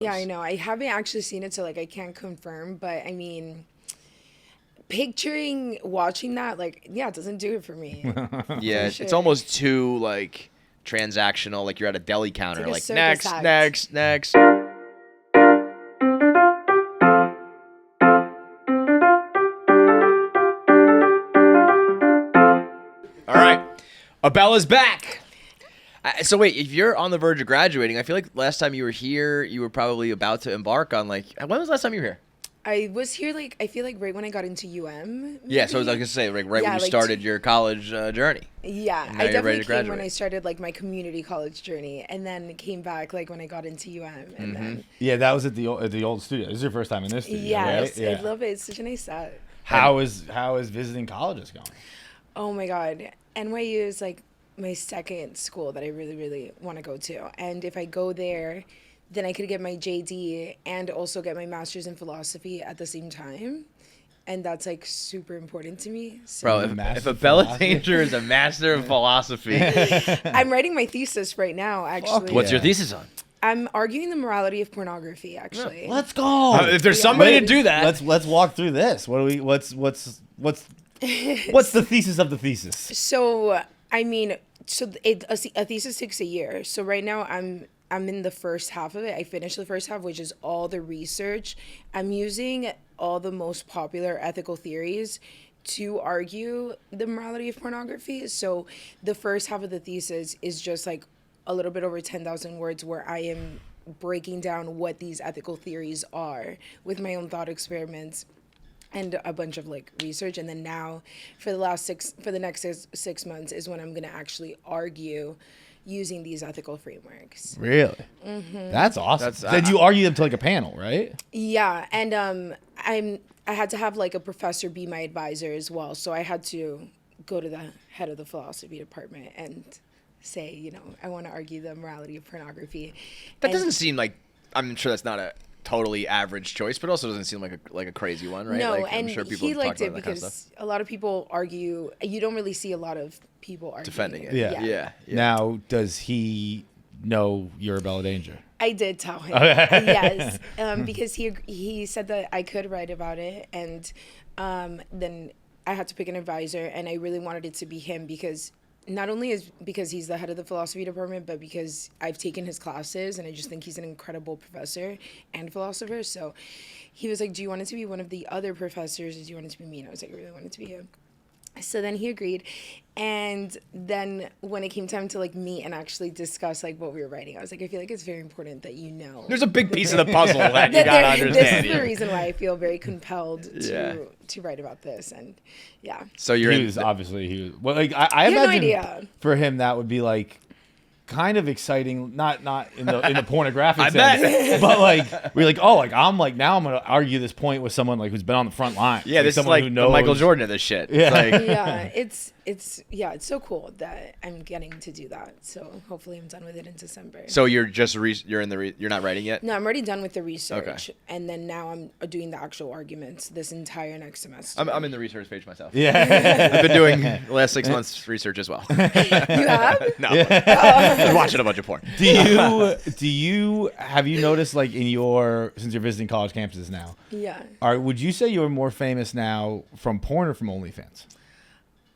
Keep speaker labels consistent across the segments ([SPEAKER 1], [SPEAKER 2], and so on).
[SPEAKER 1] Yeah, I know. I haven't actually seen it, so like I can't confirm. But I mean, picturing watching that, like, yeah, it doesn't do it for me.
[SPEAKER 2] Yeah,
[SPEAKER 1] For
[SPEAKER 2] it's
[SPEAKER 1] sure.
[SPEAKER 2] almost too like transactional. Like you're at a deli counter.
[SPEAKER 1] like a
[SPEAKER 2] Like
[SPEAKER 1] circus
[SPEAKER 2] next,
[SPEAKER 1] act.
[SPEAKER 2] next, next. All right, Abella's back. So wait, if you're on the verge of graduating, I feel like last time you were here, you were probably about to embark on like. When was the last time you were here?
[SPEAKER 1] I was here like I feel like right when I got into UM.
[SPEAKER 2] Yeah, so I was
[SPEAKER 1] maybe?
[SPEAKER 2] gonna say right
[SPEAKER 1] Yeah,
[SPEAKER 2] when you
[SPEAKER 1] like
[SPEAKER 2] started your college journey.
[SPEAKER 1] Yeah,
[SPEAKER 2] Now
[SPEAKER 1] I
[SPEAKER 2] you're ready
[SPEAKER 1] definitely
[SPEAKER 2] to
[SPEAKER 1] came when
[SPEAKER 2] graduate.
[SPEAKER 1] I started like my community college journey, and then came back like when I got into UM, and then
[SPEAKER 3] Yeah, that was at the old studio. This is your first time in this studio,
[SPEAKER 1] yes,
[SPEAKER 3] right?
[SPEAKER 1] I love it. It's such a nice set.
[SPEAKER 3] How is visiting colleges going?
[SPEAKER 1] Oh my God, NYU is like my second school that I really, really want to go to, and if I go there, then I could get my JD and also get my master's in philosophy at the same time. And that's like super important to me. So
[SPEAKER 2] Bro, if
[SPEAKER 3] Master
[SPEAKER 2] Abella
[SPEAKER 3] philosophy.
[SPEAKER 2] Danger is a master of philosophy,
[SPEAKER 1] I'm writing my thesis right now, actually.
[SPEAKER 2] what's your
[SPEAKER 3] Yeah.
[SPEAKER 2] thesis on?
[SPEAKER 1] I'm arguing the morality of pornography, actually.
[SPEAKER 3] Let's go.
[SPEAKER 2] If there's
[SPEAKER 1] Yeah.
[SPEAKER 2] somebody
[SPEAKER 1] Wait,
[SPEAKER 2] to do that,
[SPEAKER 3] Let's walk through this. What do we? What's the thesis of the thesis?
[SPEAKER 1] So, I mean, a thesis takes a year. So right now I'm in the first half of it. I finished the first half, which is all the research. I'm using all the most popular ethical theories to argue the morality of pornography. So the first half of the thesis is just like a little bit over 10,000 words where I am breaking down what these ethical theories are with my own thought experiments and a bunch of like research. And then now for the next 6 months is when I'm going to actually argue using these ethical frameworks.
[SPEAKER 3] Really? That's awesome. Then you argue them to like a panel, right?
[SPEAKER 1] Yeah, and I had to have like a professor be my advisor as well. So I had to go to the head of the philosophy department and say, you know, I want to argue the morality of pornography.
[SPEAKER 2] that doesn't seem like. I'm sure that's not a totally average choice, but also doesn't seem like a crazy one, right?
[SPEAKER 1] No,
[SPEAKER 2] like,
[SPEAKER 1] and
[SPEAKER 2] I'm sure people
[SPEAKER 1] he
[SPEAKER 2] have
[SPEAKER 1] liked
[SPEAKER 2] talked
[SPEAKER 1] it
[SPEAKER 2] about that kind of
[SPEAKER 1] because
[SPEAKER 2] stuff.
[SPEAKER 1] a lot of people argue. You don't really see a lot of people arguing
[SPEAKER 2] Defending it.
[SPEAKER 3] Yeah.
[SPEAKER 2] Yeah.
[SPEAKER 3] Now, does he know you're Abella Danger?
[SPEAKER 1] I did tell him, yes, because he said that I could write about it, and then I had to pick an advisor, and I really wanted it to be him because not only is because he's the head of the philosophy department, but because I've taken his classes, and I just think he's an incredible professor and philosopher. So he was like, "Do you want it to be one of the other professors, or do you want it to be me?" And I was like, "I really want it to be him." So then he agreed, and then when it came time to like meet and actually discuss like what we were writing, I was like, I feel like it's very important that you know.
[SPEAKER 2] There's a big piece of the puzzle that you
[SPEAKER 1] that
[SPEAKER 2] gotta
[SPEAKER 1] this
[SPEAKER 2] understand.
[SPEAKER 1] is the reason why I feel very compelled
[SPEAKER 2] Yeah.
[SPEAKER 1] to write about this, and yeah.
[SPEAKER 2] So you're
[SPEAKER 3] He
[SPEAKER 2] in.
[SPEAKER 3] was obviously well. Like I
[SPEAKER 1] You had no
[SPEAKER 3] imagine
[SPEAKER 1] idea.
[SPEAKER 3] for him that would be like kind of exciting, not in the pornographic
[SPEAKER 2] I
[SPEAKER 3] sense,
[SPEAKER 2] bet.
[SPEAKER 3] but like we're like, oh, like I'm like now I'm gonna argue this point with someone like who's been on the front line.
[SPEAKER 2] Yeah, this is
[SPEAKER 3] someone
[SPEAKER 2] like
[SPEAKER 3] who
[SPEAKER 2] the
[SPEAKER 3] knows
[SPEAKER 2] Michael Jordan of this shit.
[SPEAKER 3] Yeah.
[SPEAKER 2] It's like,
[SPEAKER 1] Yeah, it's so cool that I'm getting to do that. So hopefully I'm done with it in December.
[SPEAKER 2] so you're just you're in the you're not writing yet.
[SPEAKER 1] No, I'm already done with the research,
[SPEAKER 2] Okay.
[SPEAKER 1] and then now I'm doing the actual arguments this entire next semester.
[SPEAKER 2] I'm in the research page myself.
[SPEAKER 3] Yeah.
[SPEAKER 2] I've been doing the last 6 months research as well.
[SPEAKER 1] You have?
[SPEAKER 2] No, just watching a bunch of porn.
[SPEAKER 3] do you have you noticed like in your since you're visiting college campuses now?
[SPEAKER 1] Yeah.
[SPEAKER 3] Would you say you're more famous now from porn or from OnlyFans?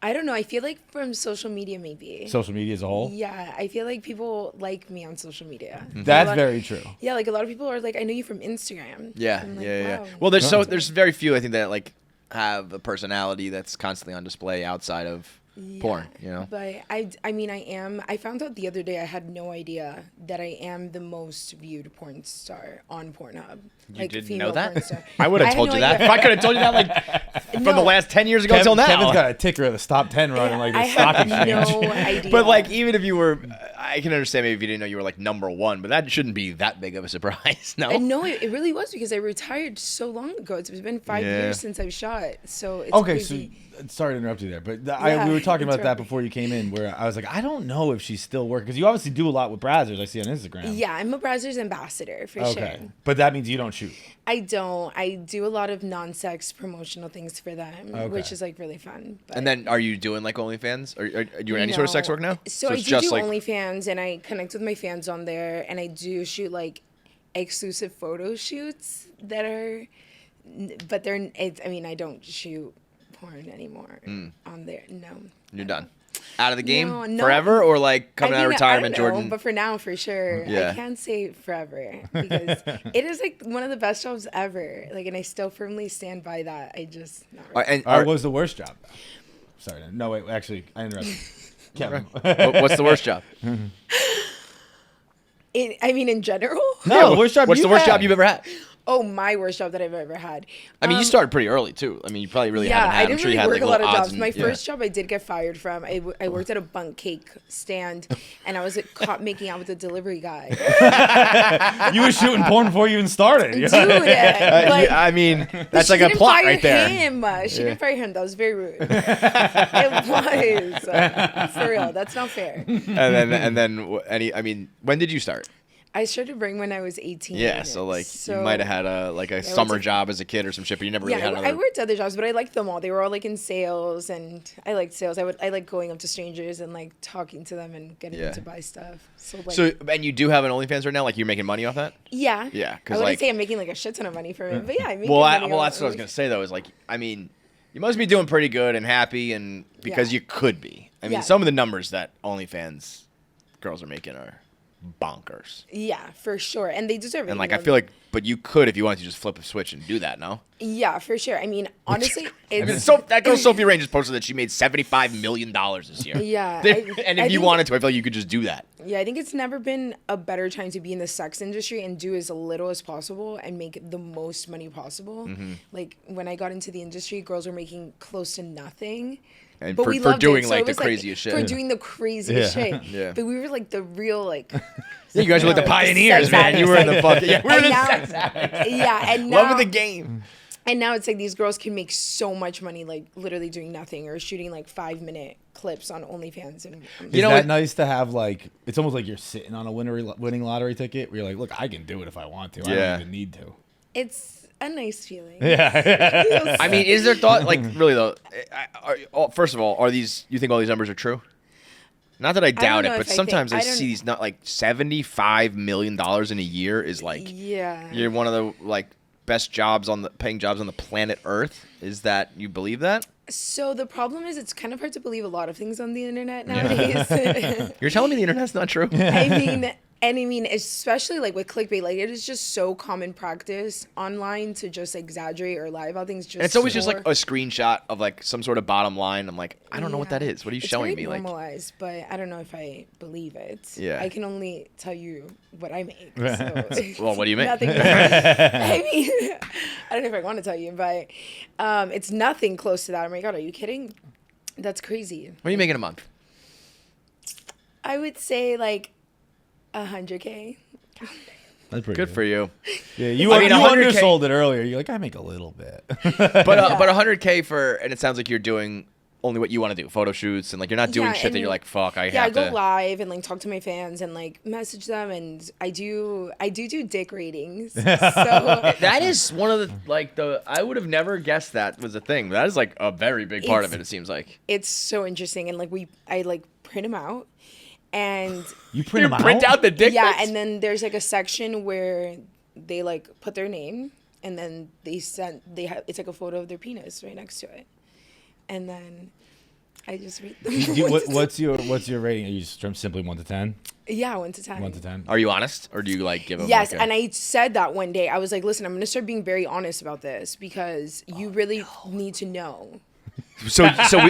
[SPEAKER 1] I don't know. I feel like from social media, maybe.
[SPEAKER 3] Social media as a whole?
[SPEAKER 1] Yeah, I feel like people like me on social media.
[SPEAKER 3] That's
[SPEAKER 1] A lot-
[SPEAKER 3] very true.
[SPEAKER 1] Yeah, like a lot of people are like, I know you from Instagram.
[SPEAKER 2] Yeah,
[SPEAKER 1] I'm like,
[SPEAKER 2] yeah.
[SPEAKER 1] wow.
[SPEAKER 2] Well, there's very few I think that like have a personality that's constantly on display outside of porn. You know.
[SPEAKER 1] But I mean, I found out the other day, I had no idea that I am the most viewed porn star on Pornhub.
[SPEAKER 2] You didn't know that?
[SPEAKER 1] Porn star.
[SPEAKER 2] I would have
[SPEAKER 1] had
[SPEAKER 2] told
[SPEAKER 1] no
[SPEAKER 2] you that.
[SPEAKER 1] idea.
[SPEAKER 2] If I could have told you that like from the
[SPEAKER 1] No.
[SPEAKER 2] last 10 years ago until now.
[SPEAKER 3] Kevin's got a ticker of the top 10 running like
[SPEAKER 1] I
[SPEAKER 3] the stock
[SPEAKER 1] had
[SPEAKER 3] exchange.
[SPEAKER 1] no idea.
[SPEAKER 2] But like even if you were, I can understand maybe if you didn't know you were like number one, but that shouldn't be that big of a surprise. No.
[SPEAKER 1] And no, it really was because I retired so long ago. It's been 5
[SPEAKER 2] Yeah.
[SPEAKER 1] years since I've shot. So it's
[SPEAKER 3] Okay,
[SPEAKER 1] crazy.
[SPEAKER 3] so sorry to interrupt you there, but
[SPEAKER 1] Yeah,
[SPEAKER 3] we were talking about that
[SPEAKER 1] interrupt me.
[SPEAKER 3] before you came in, where I was like, I don't know if she's still working because you obviously do a lot with Brazzers. I see on Instagram.
[SPEAKER 1] Yeah, I'm a Brazzers ambassador for
[SPEAKER 3] Okay,
[SPEAKER 1] sure.
[SPEAKER 3] but that means you don't shoot.
[SPEAKER 1] I don't. I do a lot of non-sex promotional things for them,
[SPEAKER 3] Okay.
[SPEAKER 1] which is like really fun. But
[SPEAKER 2] And then are you doing like OnlyFans? Or are you doing any sort of sex
[SPEAKER 1] No.
[SPEAKER 2] work now?
[SPEAKER 1] So I
[SPEAKER 2] it's
[SPEAKER 1] do
[SPEAKER 2] just
[SPEAKER 1] do
[SPEAKER 2] like
[SPEAKER 1] OnlyFans, and I connect with my fans on there, and I do shoot like exclusive photo shoots that are, but I mean, I don't shoot porn anymore on there. No.
[SPEAKER 2] You're done. Out of the game
[SPEAKER 1] No.
[SPEAKER 2] forever, or like coming out of retirement,
[SPEAKER 1] I don't know,
[SPEAKER 2] Jordan?
[SPEAKER 1] but for now, for sure.
[SPEAKER 2] Yeah.
[SPEAKER 1] I can't say forever because it is like one of the best jobs ever. Like, and I still firmly stand by that. I just not really.
[SPEAKER 3] What was the worst job? Sorry. No, wait. Actually, I interrupted. Kevin.
[SPEAKER 2] What's the worst job?
[SPEAKER 1] I mean, in general.
[SPEAKER 3] No, worst job.
[SPEAKER 2] What's the worst job you've ever had?
[SPEAKER 1] Oh, my worst job that I've ever had.
[SPEAKER 2] I mean, you started pretty early too. I mean, you probably really haven't had.
[SPEAKER 1] I didn't
[SPEAKER 2] I'm sure you
[SPEAKER 1] really
[SPEAKER 2] had
[SPEAKER 1] work
[SPEAKER 2] like
[SPEAKER 1] a lot of
[SPEAKER 2] little odds
[SPEAKER 1] jobs.
[SPEAKER 2] and-
[SPEAKER 1] My
[SPEAKER 2] yeah.
[SPEAKER 1] first job I did get fired from. I worked at a bunk cake stand, and I was caught making out with a delivery guy.
[SPEAKER 3] You were shooting porn before you even started.
[SPEAKER 1] Dude, like,
[SPEAKER 2] I mean, that's
[SPEAKER 1] she
[SPEAKER 2] like a
[SPEAKER 1] didn't
[SPEAKER 2] plot
[SPEAKER 1] fire
[SPEAKER 2] right there.
[SPEAKER 1] Him. She didn't fire him. That was very rude. It was for real. That's not fair.
[SPEAKER 2] And then I mean, when did you start?
[SPEAKER 1] I started bring when I was 18.
[SPEAKER 2] Yeah, so like you might have had a summer job as a kid or some shit, but you never really had another.
[SPEAKER 1] I worked other jobs, but I liked them all. They were all like in sales, and I liked sales. I like going up to strangers and like talking to them and getting them to buy stuff.
[SPEAKER 2] And you do have an OnlyFans right now? Like you're making money off that?
[SPEAKER 1] Yeah.
[SPEAKER 2] Yeah,
[SPEAKER 1] I wouldn't say I'm making like a shit ton of money from it, but yeah, I make
[SPEAKER 2] Well,
[SPEAKER 1] money.
[SPEAKER 2] that's what I was gonna say though. Is like, I mean, you must be doing pretty good and happy, and because you could be. I mean, some of the numbers that OnlyFans girls are making are bonkers.
[SPEAKER 1] Yeah, for sure, and they deserve it.
[SPEAKER 2] And like, I feel like, but you could if you wanted to just flip a switch and do that. No.
[SPEAKER 1] Yeah, for sure. I mean, honestly, it's
[SPEAKER 2] that girl Sophie Rain just posted that she made $75 million this year.
[SPEAKER 1] Yeah,
[SPEAKER 2] and if you wanted to, I feel like you could just do that.
[SPEAKER 1] Yeah, I think it's never been a better time to be in the sex industry and do as little as possible and make the most money possible.
[SPEAKER 2] Mm-hmm.
[SPEAKER 1] Like when I got into the industry, girls were making close to nothing.
[SPEAKER 2] And
[SPEAKER 1] but
[SPEAKER 2] for
[SPEAKER 1] we loved
[SPEAKER 2] doing
[SPEAKER 1] it.
[SPEAKER 2] like
[SPEAKER 1] So
[SPEAKER 2] the craziest shit.
[SPEAKER 1] For doing the craziest shit.
[SPEAKER 2] Yeah.
[SPEAKER 1] But we were like the real like.
[SPEAKER 2] Yeah, you guys were like the pioneers,
[SPEAKER 1] sex
[SPEAKER 2] man. You were in the
[SPEAKER 1] addicts.
[SPEAKER 2] fucking. Yeah, we were
[SPEAKER 1] And
[SPEAKER 2] the
[SPEAKER 1] now-
[SPEAKER 2] sex addicts.
[SPEAKER 1] Yeah, and now
[SPEAKER 2] Love of the game.
[SPEAKER 1] And now it's like these girls can make so much money, like literally doing nothing or shooting like 5-minute clips on OnlyFans. And
[SPEAKER 3] Is that nice to have? Like, it's almost like you're sitting on a winning lottery ticket where you're like, look, I can do it if I want to. I don't even need to.
[SPEAKER 1] it's a nice feeling.
[SPEAKER 3] Yeah.
[SPEAKER 2] I mean, is there thought like really though? First of all, are these? You think all these numbers are true? Not that I doubt it,
[SPEAKER 1] know
[SPEAKER 2] but
[SPEAKER 1] if I
[SPEAKER 2] sometimes
[SPEAKER 1] think-
[SPEAKER 2] I
[SPEAKER 1] I don't-
[SPEAKER 2] see these not like $75 million in a year is like
[SPEAKER 1] Yeah.
[SPEAKER 2] you're one of the like best paying jobs on the planet Earth. Is that you believe that?
[SPEAKER 1] So the problem is it's kind of hard to believe a lot of things on the internet nowadays.
[SPEAKER 2] You're telling me the internet's not true?
[SPEAKER 1] I mean, especially like with clickbait, like it is just so common practice online to just exaggerate or lie about things.
[SPEAKER 2] And it's always just like a screenshot of like some sort of bottom line. I'm like, I don't know what that is. What are you showing me?
[SPEAKER 1] It's
[SPEAKER 2] Like,
[SPEAKER 1] normalized, but I don't know if I believe it.
[SPEAKER 2] Yeah.
[SPEAKER 1] I can only tell you what I make. So
[SPEAKER 2] well, what do you make?
[SPEAKER 1] nothing. I mean, I don't know if I want to tell you, but it's nothing close to that. Oh my God, are you kidding? That's crazy.
[SPEAKER 2] What are you making a month?
[SPEAKER 1] I would say like 100K.
[SPEAKER 3] That's pretty
[SPEAKER 2] Good for you.
[SPEAKER 3] Yeah, you
[SPEAKER 2] I mean, 100K
[SPEAKER 3] undersold it earlier. You're like, I make a little bit.
[SPEAKER 2] But 100K for, and it sounds like you're doing only what you want to do, photo shoots, and like you're not doing shit that you're like, fuck, I
[SPEAKER 1] I
[SPEAKER 2] have
[SPEAKER 1] go
[SPEAKER 2] to.
[SPEAKER 1] live and like talk to my fans and like message them, and I do dick ratings. So
[SPEAKER 2] That is one of the I would have never guessed that was a thing. That is like a very big part of it. It seems like
[SPEAKER 1] it's so interesting, and like I like print them out, and
[SPEAKER 3] You print them
[SPEAKER 2] print out the dick
[SPEAKER 1] yeah,
[SPEAKER 2] pics?
[SPEAKER 1] and then there's like a section where they like put their name, and then it's like a photo of their penis right next to it, and then I just read them.
[SPEAKER 3] What's your rating? Are you just from simply 1 to 10?
[SPEAKER 1] Yeah, 1 to 10.
[SPEAKER 3] 1 to 10.
[SPEAKER 2] Are you honest, or do you like give them?
[SPEAKER 1] Yes,
[SPEAKER 2] like a-
[SPEAKER 1] and I said that one day. I was like, listen, I'm going to start being very honest about this because you really need to know.
[SPEAKER 2] So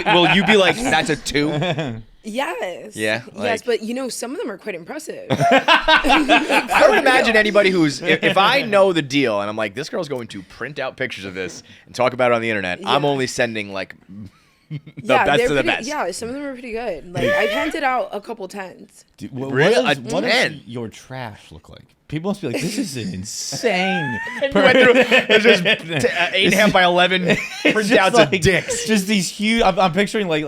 [SPEAKER 2] will you be like, that's a 2?
[SPEAKER 1] Yes.
[SPEAKER 2] Yeah,
[SPEAKER 1] yes,
[SPEAKER 2] like-
[SPEAKER 1] but you know, some of them are quite impressive.
[SPEAKER 2] I would imagine anybody who's if I know the deal and I'm like, this girl's going to print out pictures of this and talk about it on the internet, I'm
[SPEAKER 1] Yeah.
[SPEAKER 2] only sending like the
[SPEAKER 1] yeah,
[SPEAKER 2] best
[SPEAKER 1] they're
[SPEAKER 2] of the
[SPEAKER 1] pretty,
[SPEAKER 2] best.
[SPEAKER 1] Yeah, some of them are pretty good. Like I've handed out a couple 10s.
[SPEAKER 3] Dude,
[SPEAKER 2] Really?
[SPEAKER 3] What
[SPEAKER 2] A
[SPEAKER 3] does
[SPEAKER 2] 10?
[SPEAKER 3] your trash look like? People must be like, this is insane.
[SPEAKER 2] You went through, it's just 8.5 by 11 printouts of dicks.
[SPEAKER 3] Just these huge. I'm picturing like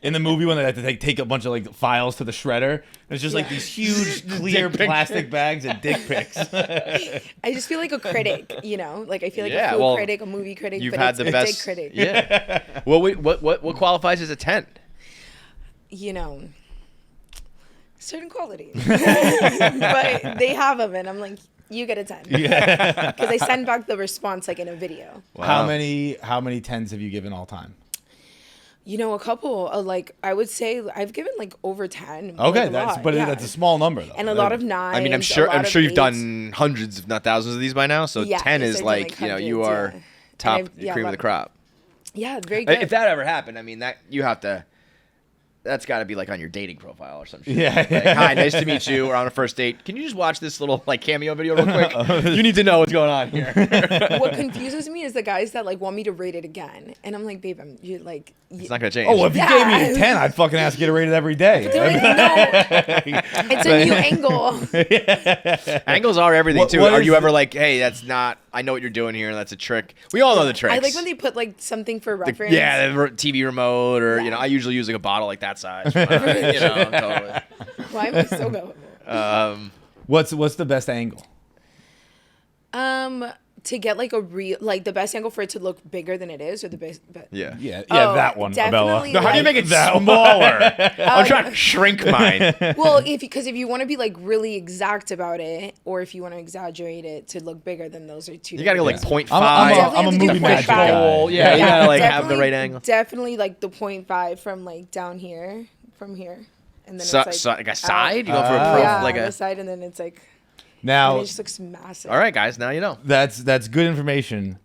[SPEAKER 3] in the movie when they have to take a bunch of like files to the shredder. There's just like these huge clear
[SPEAKER 2] Dick pics.
[SPEAKER 3] plastic bags of dick pics.
[SPEAKER 1] I just feel like a critic, you know? Like I feel like
[SPEAKER 2] Yeah,
[SPEAKER 1] a food
[SPEAKER 2] well,
[SPEAKER 1] critic, a movie critic,
[SPEAKER 2] You've
[SPEAKER 1] but
[SPEAKER 2] had
[SPEAKER 1] it's
[SPEAKER 2] the
[SPEAKER 1] a
[SPEAKER 2] best
[SPEAKER 1] dick critic.
[SPEAKER 2] Yeah. Well, what qualifies as a 10?
[SPEAKER 1] You know, certain qualities. But they have them, and I'm like, You get a 10. Yeah. Because I send back the response like in a video.
[SPEAKER 3] Wow. How many 10s have you given all time?
[SPEAKER 1] You know, a couple. Like I would say, I've given like over 10.
[SPEAKER 3] Okay,
[SPEAKER 1] like,
[SPEAKER 3] that's a small number though.
[SPEAKER 1] And a lot of 9s.
[SPEAKER 2] I mean, I'm sure you've done hundreds, if not thousands, of these by now. So 10 is like hundreds, you are top cream of the crop.
[SPEAKER 1] Yeah, very good.
[SPEAKER 2] If that ever happened, I mean, that you have to. That's got to be like on your dating profile or some shit.
[SPEAKER 3] Yeah.
[SPEAKER 2] Like, hi, nice to meet you. We're on a first date. Can you just watch this little like cameo video real quick? You need to know what's going on here.
[SPEAKER 1] What confuses me is the guys that like want me to rate it again, and I'm like, babe, you're like,
[SPEAKER 2] it's not gonna change.
[SPEAKER 3] Oh, if you gave me a 10, I'd fucking ask you to rate it every day.
[SPEAKER 1] No, it's a new angle.
[SPEAKER 2] Angles are everything too. Are you ever like, hey, that's not? I know what you're doing here. That's a trick. We all know the tricks.
[SPEAKER 1] I like when they put like something for reference.
[SPEAKER 2] The TV remote, or I usually use like a bottle like that size. Totally.
[SPEAKER 1] Why am I so gullible?
[SPEAKER 3] What's the best angle?
[SPEAKER 1] To get like a real, like the best angle for it to look bigger than it is, or the best.
[SPEAKER 2] Yeah,
[SPEAKER 3] that one, Abella.
[SPEAKER 2] No, how do you make it smaller? I'm trying to shrink mine.
[SPEAKER 1] Well, because if you want to be like really exact about it, or if you want to exaggerate it to look bigger, then those are two.
[SPEAKER 2] You gotta go like 0.5.
[SPEAKER 3] I'm a movie magic guy.
[SPEAKER 2] Yeah, you gotta like have the right angle.
[SPEAKER 1] Definitely like the 0.5 from like down here, from here, and then
[SPEAKER 2] it's like a side. You go for a like a
[SPEAKER 1] side, and then it's like.
[SPEAKER 3] Now
[SPEAKER 1] it just looks massive.
[SPEAKER 2] All right, guys. Now you know.
[SPEAKER 3] That's good information.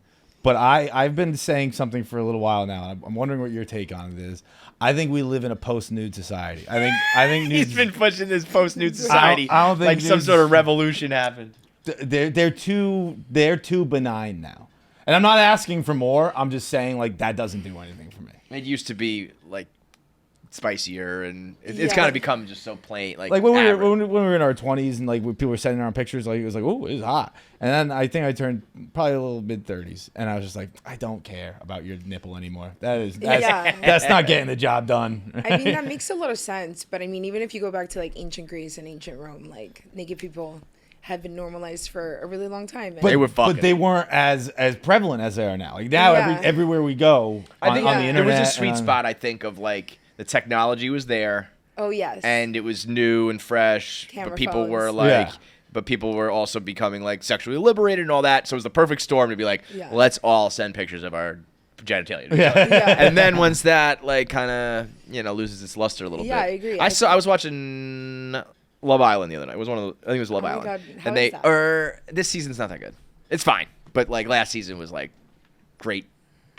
[SPEAKER 3] But I've been saying something for a little while now, and I'm wondering what your take on it is. I think we live in a post-nude society. I think
[SPEAKER 2] he's been pushing this post-nude society.
[SPEAKER 3] I don't think
[SPEAKER 2] like some sort of revolution happened.
[SPEAKER 3] They're too benign now, and I'm not asking for more. I'm just saying like that doesn't do anything for me.
[SPEAKER 2] It used to be like spicier, and it's kind of become just so plain. Like
[SPEAKER 3] when we were in our 20s and like people were sending around pictures, like it was like, oh, it's hot. And then I think I turned probably a little mid-30s, and I was just like, I don't care about your nipple anymore. That's not getting the job done.
[SPEAKER 1] I mean, that makes a lot of sense. But I mean, even if you go back to like ancient Greece and ancient Rome, like naked people have been normalized for a really long time.
[SPEAKER 3] But they weren't as prevalent as they are now. Like now, everywhere we go on the internet,
[SPEAKER 2] there was a sweet spot. I think of like. The technology was there.
[SPEAKER 1] Oh yes.
[SPEAKER 2] And it was new and fresh.
[SPEAKER 1] Camera
[SPEAKER 2] but people
[SPEAKER 1] phones.
[SPEAKER 2] were like but people were also becoming like sexually liberated and all that. So it was the perfect storm to be like, let's all send pictures of our genitalia. And then once that like kind of, loses its luster a little bit.
[SPEAKER 1] Yeah, I agree.
[SPEAKER 2] I was watching Love Island the other night. It was I think it was Love Island.
[SPEAKER 1] God. How
[SPEAKER 2] and
[SPEAKER 1] is that?
[SPEAKER 2] This season's not that good. It's fine. But like last season was like great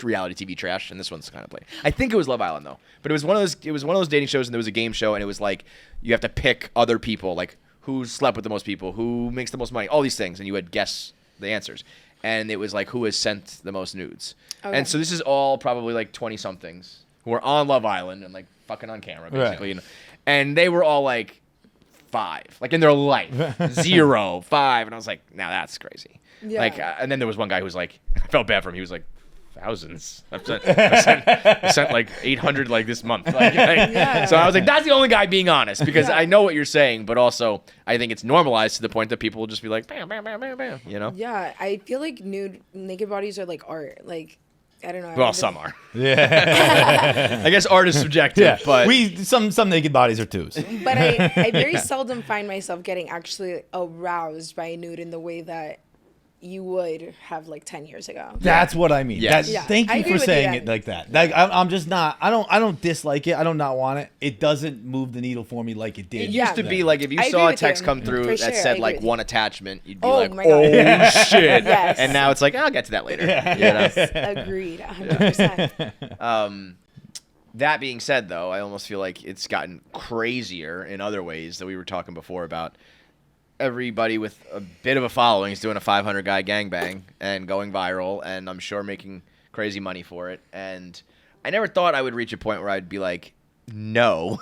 [SPEAKER 2] reality TV trash, and this one's kind of plain. I think it was Love Island though, but it was one of those dating shows, and there was a game show, and it was like you have to pick other people, like who slept with the most people, who makes the most money, all these things, and you would guess the answers, and it was like who has sent the most nudes. Okay. And so this is all probably like 20 somethings who are on Love Island and like fucking on camera basically, and they were all like 5, like in their life 0, 5, and I was like, now that's crazy. Like, and then there was one guy who was like, I felt bad for him. He was like, thousands. I sent like 800 like this month. So I was like, that's the only guy being honest, because I know what you're saying, but also I think it's normalized to the point that people will just be like, bam, bam, bam, bam, bam.
[SPEAKER 1] Yeah, I feel like naked bodies are like art. Like, I don't know.
[SPEAKER 2] Well, some are. Yeah. I guess art is subjective, but
[SPEAKER 3] some naked bodies are 2s.
[SPEAKER 1] But I very seldom find myself getting actually aroused by a nude in the way that you would have like 10 years ago.
[SPEAKER 3] That's what I mean.
[SPEAKER 2] Yes.
[SPEAKER 3] Thank you for saying it like that. Like I'm just not. I don't dislike it. I don't not want it. It doesn't move the needle for me like it did.
[SPEAKER 2] It used to be like if you saw a text come through that said like one attachment, you'd be like,
[SPEAKER 1] my God.
[SPEAKER 2] oh shit.
[SPEAKER 1] Yes.
[SPEAKER 2] And now it's like, I'll get to that later.
[SPEAKER 1] Yes, agreed, 100%.
[SPEAKER 2] That being said, though, I almost feel like it's gotten crazier in other ways that we were talking before about. Everybody with a bit of a following is doing a 500 guy gangbang and going viral, and I'm sure making crazy money for it. And I never thought I would reach a point where I'd be like, no.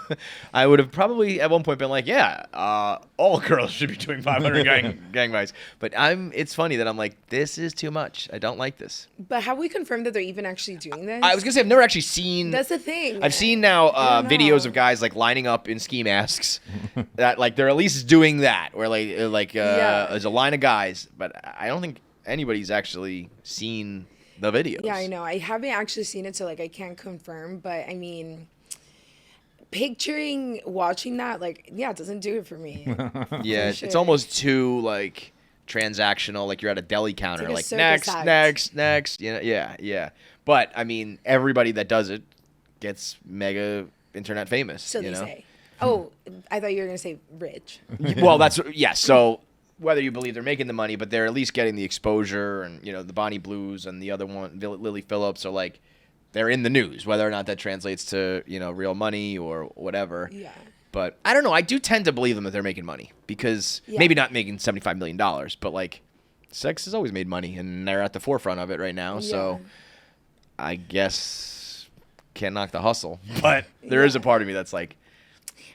[SPEAKER 2] I would have probably at one point been like, all girls should be doing 500 gangbangs. But it's funny that I'm like, this is too much. I don't like this.
[SPEAKER 1] But have we confirmed that they're even actually doing this?
[SPEAKER 2] I was gonna say I've never actually seen.
[SPEAKER 1] That's the thing.
[SPEAKER 2] I've seen now videos of guys like lining up in ski masks. That like they're at least doing that, where there's a line of guys, but I don't think anybody's actually seen the videos.
[SPEAKER 1] Yeah, I know. I haven't actually seen it, so like I can't confirm. But I mean, watching that, like, it doesn't do it for me.
[SPEAKER 2] Yeah, it's almost too like transactional, like you're at a deli counter,
[SPEAKER 1] like a
[SPEAKER 2] like
[SPEAKER 1] circus act.
[SPEAKER 2] next. You know, yeah. But I mean, everybody that does it gets mega internet famous.
[SPEAKER 1] So
[SPEAKER 2] you
[SPEAKER 1] they
[SPEAKER 2] know?
[SPEAKER 1] say. Oh, I thought you were gonna say rich.
[SPEAKER 2] Well, that's So whether you believe they're making the money, but they're at least getting the exposure, and the Bonnie Blues and the other one, Lily Phillips, are like they're in the news. Whether or not that translates to real money or whatever.
[SPEAKER 1] Yeah.
[SPEAKER 2] But I don't know. I do tend to believe them that they're making money because maybe not making $75 million, but like sex has always made money, and they're at the forefront of it right now. Yeah. So I guess can't knock the hustle, but there is a part of me that's like,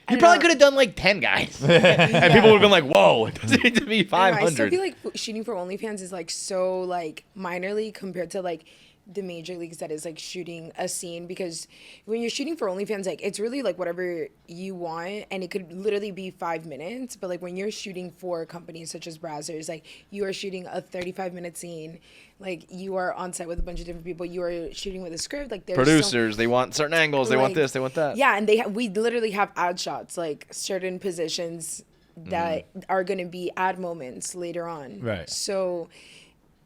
[SPEAKER 2] you probably could have done like 10 guys, and people would have been like, "Whoa, it doesn't need to be 500."
[SPEAKER 1] I still feel like shooting for OnlyFans is like so like minor league compared to like the major leagues that is like shooting a scene, because when you're shooting for OnlyFans, like it's really like whatever you want, and it could literally be 5 minutes. But like when you're shooting for companies such as Brazzers, like you are shooting a 35-minute scene, like you are on set with a bunch of different people, you are shooting with a script, like there's
[SPEAKER 2] producers, they want certain angles, they want this, they want that.
[SPEAKER 1] Yeah, and we literally have ad shots, like certain positions that are going to be ad moments later on.
[SPEAKER 3] Right.
[SPEAKER 1] So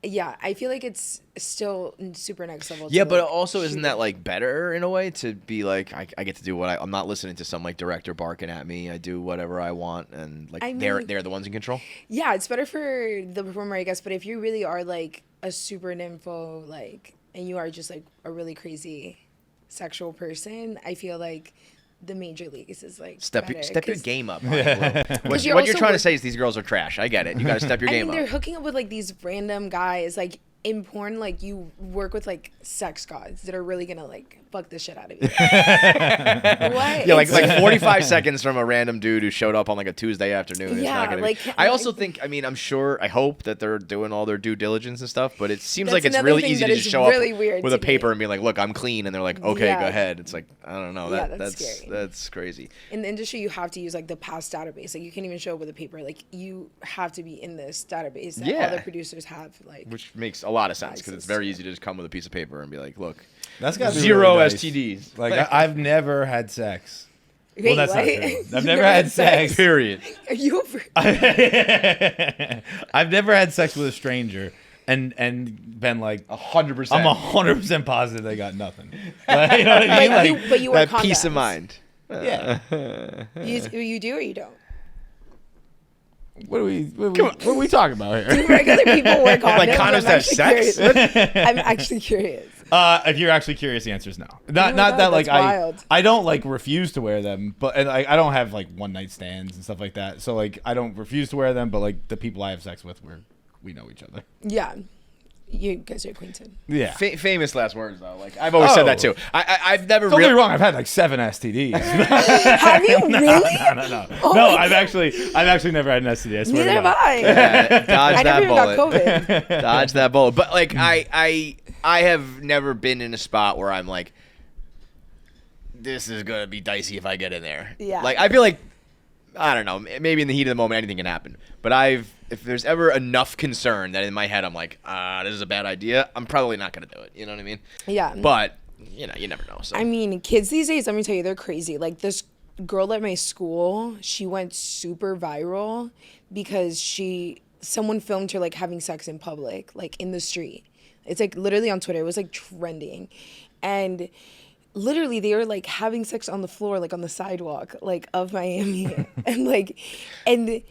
[SPEAKER 1] yeah, I feel like it's still super next level.
[SPEAKER 2] Yeah, but also isn't that like better in a way to be like, I get to do what I'm not listening to some like director barking at me. I do whatever I want, and like they're the ones in control.
[SPEAKER 1] Yeah, it's better for the performer, I guess. But if you really are like a super nympho, like, and you are just like a really crazy sexual person, I feel like the major leagues is like
[SPEAKER 2] step your game up. What
[SPEAKER 1] you're
[SPEAKER 2] you're trying to say is these girls are trash. I get it. You got to step your game up.
[SPEAKER 1] They're hooking up with like these random guys. Like in porn, like you work with like sex gods that are really gonna like fuck the shit out of you. What?
[SPEAKER 2] Yeah, like 45 seconds from a random dude who showed up on like a Tuesday afternoon.
[SPEAKER 1] Yeah,
[SPEAKER 2] it's not gonna I also think, I mean, I hope that they're doing all their due diligence and stuff, but it seems like it's really easy to just show
[SPEAKER 1] really
[SPEAKER 2] up with a paper and be like, look, I'm clean, and they're like, okay, go ahead. It's like, I don't know.
[SPEAKER 1] That's scary.
[SPEAKER 2] That's crazy.
[SPEAKER 1] In the industry, you have to use like the past database. Like you can't even show up with a paper. Like you have to be in this database that all the producers have. Like,
[SPEAKER 2] which makes a lot of sense because it's very easy to just come with a piece of paper and be like, look,
[SPEAKER 3] that's got
[SPEAKER 2] zero
[SPEAKER 3] really nice.
[SPEAKER 2] STDs.
[SPEAKER 3] Like I've never had sex.
[SPEAKER 1] Wait,
[SPEAKER 3] well, that's
[SPEAKER 1] what?
[SPEAKER 3] not true. I've never had sex.
[SPEAKER 2] Period.
[SPEAKER 1] Are you?
[SPEAKER 3] I've never had sex with a stranger and been like
[SPEAKER 2] 100%.
[SPEAKER 3] I'm 100% positive they got nothing. Like, you know what I mean?
[SPEAKER 1] But you wear
[SPEAKER 2] that peace of
[SPEAKER 1] condoms.
[SPEAKER 2] mind.
[SPEAKER 3] Yeah.
[SPEAKER 1] You do or you don't?
[SPEAKER 3] What are we talking about here?
[SPEAKER 1] Do regular people wear condoms?
[SPEAKER 2] Like condoms to have sex?
[SPEAKER 1] I'm actually curious.
[SPEAKER 3] If you're actually curious, the answer is no. Not that like I don't like refuse to wear them, but and I don't have like one night stands and stuff like that. So like I don't refuse to wear them, but like the people I have sex with, we know each other.
[SPEAKER 1] Yeah. You guys are acquainted.
[SPEAKER 3] Yeah.
[SPEAKER 2] Famous last words though. Like I've always said that too. I've never
[SPEAKER 3] Don't get me wrong. I've had like 7 STDs.
[SPEAKER 1] Have you really?
[SPEAKER 3] No.
[SPEAKER 1] Oh
[SPEAKER 3] No, I've actually never had an STD. I swear
[SPEAKER 1] Neither
[SPEAKER 3] to
[SPEAKER 1] have
[SPEAKER 3] God.
[SPEAKER 1] I.
[SPEAKER 2] Yeah, dodge
[SPEAKER 1] I
[SPEAKER 2] that
[SPEAKER 1] never even
[SPEAKER 2] bullet.
[SPEAKER 1] got COVID.
[SPEAKER 2] Dodge that bullet. But like I have never been in a spot where I'm like, this is gonna be dicey if I get in there.
[SPEAKER 1] Yeah.
[SPEAKER 2] Like I feel like, I don't know, maybe in the heat of the moment anything can happen. But if there's ever enough concern that in my head I'm like, this is a bad idea, I'm probably not gonna do it. You know what I mean?
[SPEAKER 1] Yeah.
[SPEAKER 2] But you never know. So
[SPEAKER 1] I mean, kids these days, let me tell you, they're crazy. Like this girl at my school, she went super viral because someone filmed her like having sex in public, like in the street. It's like literally on Twitter. It was like trending. And literally they were like having sex on the floor, like on the sidewalk, like of Miami. and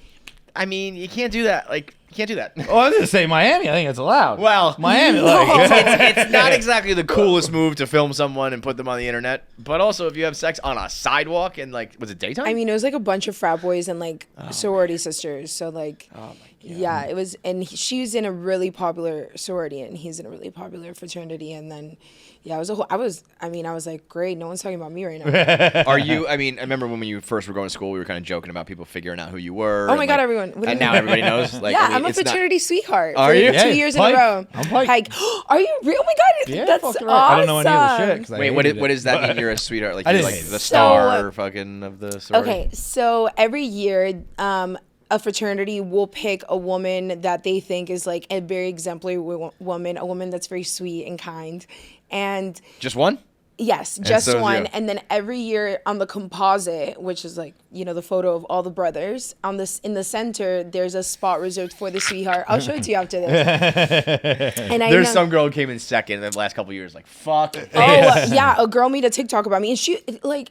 [SPEAKER 2] I mean, you can't do that. Like, you can't do that.
[SPEAKER 3] Oh, I was gonna say Miami. I think it's allowed.
[SPEAKER 2] Well,
[SPEAKER 3] Miami.
[SPEAKER 1] No.
[SPEAKER 3] Like,
[SPEAKER 2] it's not exactly the coolest move to film someone and put them on the internet. But also, if you have sex on a sidewalk and like, was it daytime?
[SPEAKER 1] I mean, it was like a bunch of frat boys and like sorority sisters. So like,
[SPEAKER 2] oh my God.
[SPEAKER 1] yeah, it was. And she's in a really popular sorority and he's in a really popular fraternity. And then, yeah, I was like, great. No one's talking about me right now.
[SPEAKER 2] Are you? I mean, I remember when you first were going to school, we were kind of joking about people figuring out who you were.
[SPEAKER 1] Oh my God, everyone! What do
[SPEAKER 2] And
[SPEAKER 1] you
[SPEAKER 2] now
[SPEAKER 1] mean?
[SPEAKER 2] everybody knows. Like,
[SPEAKER 1] yeah,
[SPEAKER 2] I mean,
[SPEAKER 1] I'm a
[SPEAKER 2] it's not-
[SPEAKER 1] fraternity sweetheart.
[SPEAKER 2] Are
[SPEAKER 1] for
[SPEAKER 2] you?
[SPEAKER 1] 2 years
[SPEAKER 3] Pike.
[SPEAKER 1] in a row.
[SPEAKER 3] I'm Pike.
[SPEAKER 1] Are you real? Oh my God,
[SPEAKER 3] Yeah,
[SPEAKER 1] that's
[SPEAKER 3] fucking
[SPEAKER 1] awesome.
[SPEAKER 3] right. I don't know any of the shit. 'Cause I
[SPEAKER 2] Wait,
[SPEAKER 3] hated
[SPEAKER 2] what
[SPEAKER 3] it.
[SPEAKER 2] does that mean? You're a sweetheart, like
[SPEAKER 3] I
[SPEAKER 2] you're
[SPEAKER 3] didn't
[SPEAKER 2] like
[SPEAKER 3] hate
[SPEAKER 2] the
[SPEAKER 3] it.
[SPEAKER 2] star fucking of the sorority.
[SPEAKER 1] Okay, so every year, a fraternity will pick a woman that they think is like a very exemplary woman, a woman that's very sweet and kind, and
[SPEAKER 2] Just one?
[SPEAKER 1] Yes, just
[SPEAKER 2] so is
[SPEAKER 1] one.
[SPEAKER 2] you.
[SPEAKER 1] And then every year on the composite, which is like, the photo of all the brothers, on this in the center, there's a spot reserved for the sweetheart. I'll show it to you after this. And
[SPEAKER 2] There's some girl who came in second in the last couple of years, like, fuck.
[SPEAKER 1] Oh, yeah, a girl made a TikTok about me, and she like,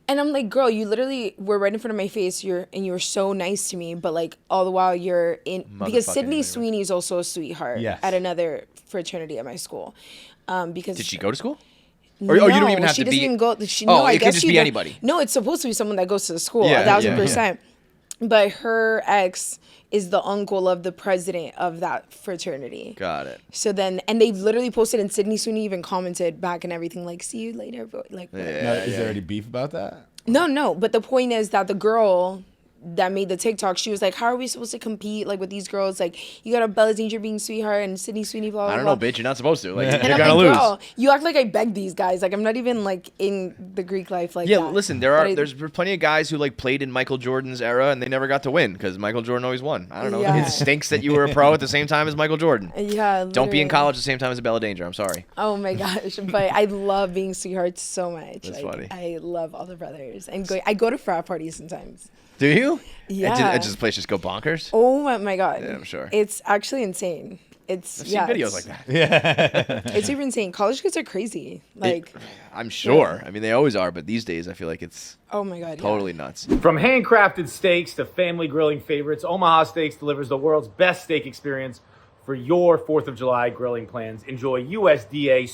[SPEAKER 1] and I'm like, girl, you literally were right in front of my face. You were so nice to me, but like all the while you're in, because Sydney Sweeney is also a sweetheart at another fraternity at my school. Because
[SPEAKER 2] Did she go to school?
[SPEAKER 1] Or,
[SPEAKER 2] you don't even have
[SPEAKER 1] she
[SPEAKER 2] to
[SPEAKER 1] doesn't
[SPEAKER 2] be.
[SPEAKER 1] even go.
[SPEAKER 2] It could just be anybody.
[SPEAKER 1] No, it's supposed to be someone that goes to the school.
[SPEAKER 2] Yeah,
[SPEAKER 1] 1,000%. But her ex is the uncle of the president of that fraternity.
[SPEAKER 2] Got it.
[SPEAKER 1] So then, and they literally posted, and Sydney Sweeney even commented back and everything, like, "See you later." Like,
[SPEAKER 3] Now, is there any beef about that?
[SPEAKER 1] no. But the point is that the girl that made the TikTok, she was like, how are we supposed to compete like with these girls? Like, you got Abella Danger being sweetheart and Sydney Sweeney, blah, blah,
[SPEAKER 2] I don't
[SPEAKER 1] blah.
[SPEAKER 2] know, bitch. You're not supposed to. Like,
[SPEAKER 1] And
[SPEAKER 2] you're
[SPEAKER 1] I'm
[SPEAKER 2] gonna
[SPEAKER 1] like,
[SPEAKER 2] lose.
[SPEAKER 1] girl, you act like I beg these guys. Like, I'm not even like in the Greek life like that.
[SPEAKER 2] Yeah, listen, there's plenty of guys who like played in Michael Jordan's era and they never got to win because Michael Jordan always won. I don't know.
[SPEAKER 1] Yeah.
[SPEAKER 2] It stinks that you were a pro at the same time as Michael Jordan.
[SPEAKER 1] Yeah,
[SPEAKER 2] Don't be in
[SPEAKER 1] literally.
[SPEAKER 2] college at the same time as Abella Danger. I'm sorry.
[SPEAKER 1] Oh my gosh, but I love being sweethearts so much.
[SPEAKER 2] That's
[SPEAKER 1] like,
[SPEAKER 2] funny.
[SPEAKER 1] I love all the brothers, and I go to frat parties sometimes.
[SPEAKER 2] Do you?
[SPEAKER 1] Yeah.
[SPEAKER 2] Does the place just go bonkers?
[SPEAKER 1] Oh my god.
[SPEAKER 2] Yeah, I'm sure.
[SPEAKER 1] It's actually insane.
[SPEAKER 2] I've seen videos like that.
[SPEAKER 1] It's super insane. College kids are crazy. Like,
[SPEAKER 2] I'm sure. I mean, they always are, but these days I feel like it's
[SPEAKER 1] oh my god,
[SPEAKER 2] totally nuts.
[SPEAKER 4] From handcrafted steaks to family grilling favorites, Omaha Steaks delivers the world's best steak experience for your 4th of July grilling plans. Enjoy USDA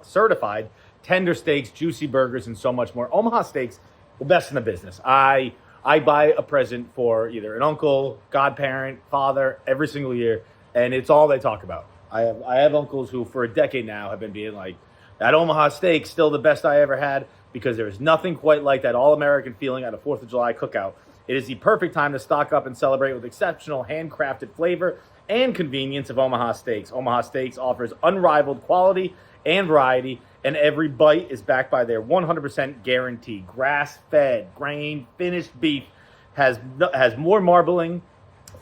[SPEAKER 4] certified tender steaks, juicy burgers, and so much more. Omaha Steaks, the best in the business. I buy a present for either an uncle, godparent, father every single year, and it's all they talk about. I have uncles who for a decade now have been being like, that Omaha steak still the best I ever had, because there is nothing quite like that all-American feeling at a 4th of July cookout. It is the perfect time to stock up and celebrate with exceptional handcrafted flavor and convenience of Omaha Steaks. Omaha Steaks offers unrivaled quality and variety, and every bite is backed by their 100% guarantee. Grass-fed, grain-finished beef has more marbling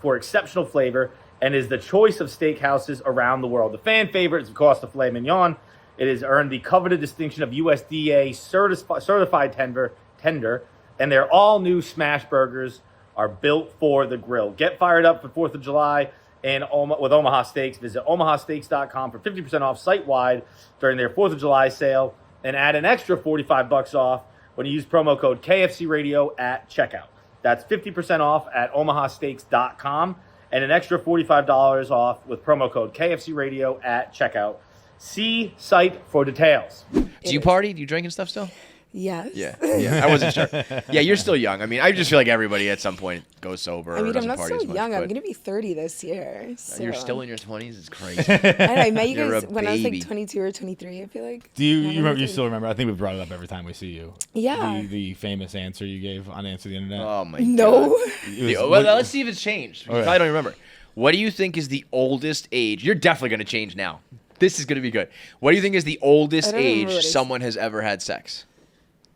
[SPEAKER 4] for exceptional flavor and is the choice of steakhouses around the world. The fan favorite is, of course, the filet mignon. It has earned the coveted distinction of USDA certified tender, and their all-new smash burgers are built for the grill. Get fired up for 4th of July with Omaha Steaks. Visit omahasteaks.com for 50% off site-wide during their 4th of July sale, and add an extra $45 off when you use promo code KFC Radio at checkout. That's 50% off at omahasteaks.com and an extra $45 off with promo code KFC Radio at checkout. See site for details.
[SPEAKER 2] Do you party? Do you drink and stuff still?
[SPEAKER 1] Yes.
[SPEAKER 2] Yeah. I wasn't sure. Yeah, you're still young. I mean, I just feel like everybody at some point goes sober.
[SPEAKER 1] I mean,
[SPEAKER 2] or
[SPEAKER 1] I'm
[SPEAKER 2] doesn't
[SPEAKER 1] not
[SPEAKER 2] party
[SPEAKER 1] so
[SPEAKER 2] as much,
[SPEAKER 1] young. I'm
[SPEAKER 2] but
[SPEAKER 1] gonna be 30 this year. So.
[SPEAKER 2] You're still in your 20s. It's crazy.
[SPEAKER 1] I met you
[SPEAKER 2] You're
[SPEAKER 1] guys
[SPEAKER 2] a
[SPEAKER 1] when I was
[SPEAKER 2] baby.
[SPEAKER 1] like 22 or 23. I feel like.
[SPEAKER 3] Do you
[SPEAKER 1] Now I'm
[SPEAKER 3] remember? You
[SPEAKER 1] 30.
[SPEAKER 3] still remember? I think we brought it up every time we see you.
[SPEAKER 1] Yeah.
[SPEAKER 3] The famous answer you gave on Answer the Internet.
[SPEAKER 2] Oh my
[SPEAKER 1] No.
[SPEAKER 2] god.
[SPEAKER 3] It was-
[SPEAKER 2] Well, let's see if it's changed. You
[SPEAKER 3] Okay.
[SPEAKER 2] probably don't remember. What do you think is the oldest age? You're definitely going to change now. This is going to be good. What do you think is the oldest
[SPEAKER 1] I don't remember
[SPEAKER 2] age
[SPEAKER 1] what it is.
[SPEAKER 2] someone has ever had sex?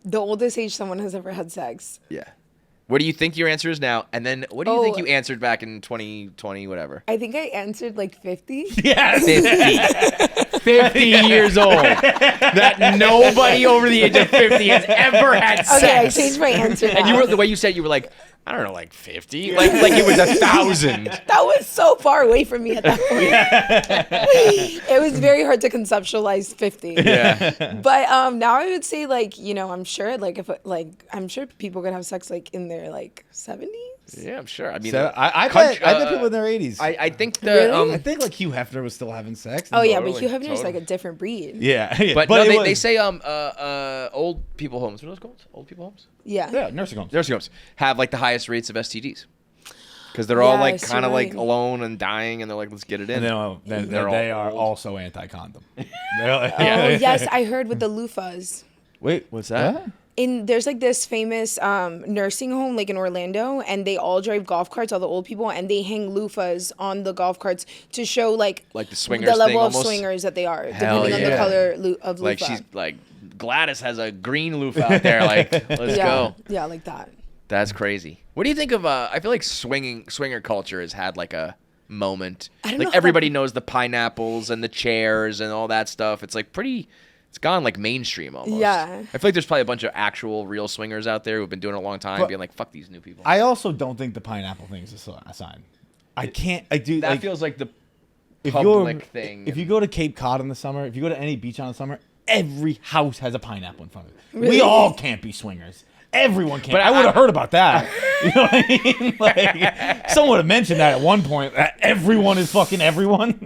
[SPEAKER 1] The oldest age someone has ever had sex.
[SPEAKER 2] Yeah. What do you think your answer is now? And then what do you think
[SPEAKER 1] Oh.
[SPEAKER 2] you answered back in 2020, whatever?
[SPEAKER 1] I think I answered like 50.
[SPEAKER 3] Yes.
[SPEAKER 2] 50. 50 years old. That nobody over the age of 50 has ever had sex.
[SPEAKER 1] Okay, I changed my answer.
[SPEAKER 2] And you
[SPEAKER 1] now.
[SPEAKER 2] were the way you said, you were like, I don't know, like 50, like it was 1,000.
[SPEAKER 1] That was so far away from me at that point. It was very hard to conceptualize 50.
[SPEAKER 2] Yeah.
[SPEAKER 1] But now I would say I'm sure I'm sure people could have sex like in their like 70s.
[SPEAKER 2] Yeah, I'm sure. I mean,
[SPEAKER 3] So I
[SPEAKER 2] country-
[SPEAKER 3] bet people in their 80s.
[SPEAKER 2] I think the
[SPEAKER 1] Really?
[SPEAKER 3] I think like Hugh Hefner was still having sex.
[SPEAKER 1] Oh yeah, but
[SPEAKER 2] Totally,
[SPEAKER 1] Hugh Hefner's
[SPEAKER 2] totally.
[SPEAKER 1] like a different breed.
[SPEAKER 3] Yeah.
[SPEAKER 2] But no,
[SPEAKER 3] it
[SPEAKER 2] they
[SPEAKER 3] was-
[SPEAKER 2] say old people homes. What are those called? Old people homes?
[SPEAKER 1] Yeah.
[SPEAKER 3] Yeah, nursing homes.
[SPEAKER 2] Nursing homes have like the highest rates of STDs because they're all like
[SPEAKER 1] Yes,
[SPEAKER 2] kind of
[SPEAKER 1] you're
[SPEAKER 2] like
[SPEAKER 1] right.
[SPEAKER 2] alone and dying, and they're like, let's get it in.
[SPEAKER 3] And then
[SPEAKER 2] They're
[SPEAKER 3] they
[SPEAKER 2] all
[SPEAKER 3] are
[SPEAKER 2] old.
[SPEAKER 3] also anti-condom. They're like-
[SPEAKER 1] Oh yes, I heard with the loofahs.
[SPEAKER 3] Wait,
[SPEAKER 2] What's that?
[SPEAKER 3] what?
[SPEAKER 1] There's like this famous nursing home like in Orlando, and they all drive golf carts, all the old people, and they hang loofahs on the golf carts to show like
[SPEAKER 2] Like the swingers
[SPEAKER 1] the level
[SPEAKER 2] thing
[SPEAKER 1] of
[SPEAKER 2] almost?
[SPEAKER 1] swingers that they are,
[SPEAKER 2] Hell
[SPEAKER 1] depending on the
[SPEAKER 2] yeah.
[SPEAKER 1] color of
[SPEAKER 2] Like
[SPEAKER 1] loofah.
[SPEAKER 2] she's like Gladys has a green loofah out there. Like, let's
[SPEAKER 1] yeah,
[SPEAKER 2] go.
[SPEAKER 1] yeah, like that.
[SPEAKER 2] That's crazy. What do you think of? I feel like swinger culture has had like a moment.
[SPEAKER 1] I don't
[SPEAKER 2] Like
[SPEAKER 1] know how
[SPEAKER 2] everybody
[SPEAKER 1] that-
[SPEAKER 2] knows the pineapples and the chairs and all that stuff. It's like it's It's gone like mainstream almost.
[SPEAKER 1] Yeah.
[SPEAKER 2] I feel like there's probably a bunch of actual real swingers out there who've been doing it a long time,
[SPEAKER 3] But
[SPEAKER 2] being like, "Fuck these new people."
[SPEAKER 3] I also don't think the pineapple thing is a sign. I do.
[SPEAKER 2] That
[SPEAKER 3] like,
[SPEAKER 2] feels like the
[SPEAKER 3] if
[SPEAKER 2] public thing.
[SPEAKER 3] If you go to Cape Cod in the summer, if you go to any beach in the summer, every house has a pineapple in front of it.
[SPEAKER 1] Really?
[SPEAKER 3] We all can't be swingers. Everyone can't.
[SPEAKER 2] But
[SPEAKER 3] I would have heard about that. You know what I mean? Like, someone would have mentioned that at one point. That everyone is fucking everyone.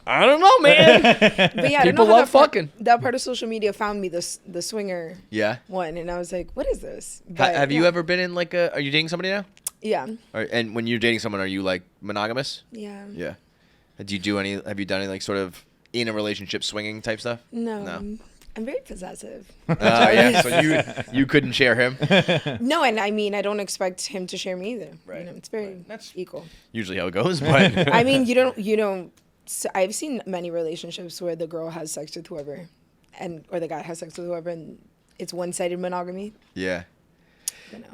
[SPEAKER 2] I don't know, man.
[SPEAKER 1] But yeah, I don't
[SPEAKER 2] People
[SPEAKER 1] know how
[SPEAKER 2] love fucking.
[SPEAKER 1] That part of social media found me the swinger
[SPEAKER 2] Yeah.
[SPEAKER 1] one, and I was like, what is this? But,
[SPEAKER 2] Have you
[SPEAKER 1] yeah.
[SPEAKER 2] ever been in like a? Are you dating somebody now?
[SPEAKER 1] Yeah.
[SPEAKER 2] And when you're dating someone, are you like monogamous?
[SPEAKER 1] Yeah.
[SPEAKER 2] Yeah. Do you do any? Have you done any like sort of in a relationship swinging type stuff?
[SPEAKER 1] No.
[SPEAKER 2] No.
[SPEAKER 1] I'm very possessive.
[SPEAKER 2] Yeah. So you couldn't share him.
[SPEAKER 1] No, and I mean, I don't expect him to share me either.
[SPEAKER 2] Right.
[SPEAKER 1] You know, it's very
[SPEAKER 2] That's
[SPEAKER 1] equal.
[SPEAKER 2] usually how it goes, but
[SPEAKER 1] I mean, you don't. So I've seen many relationships where the girl has sex with whoever, or the guy has sex with whoever, and it's one-sided monogamy.
[SPEAKER 2] yeah.
[SPEAKER 1] You know.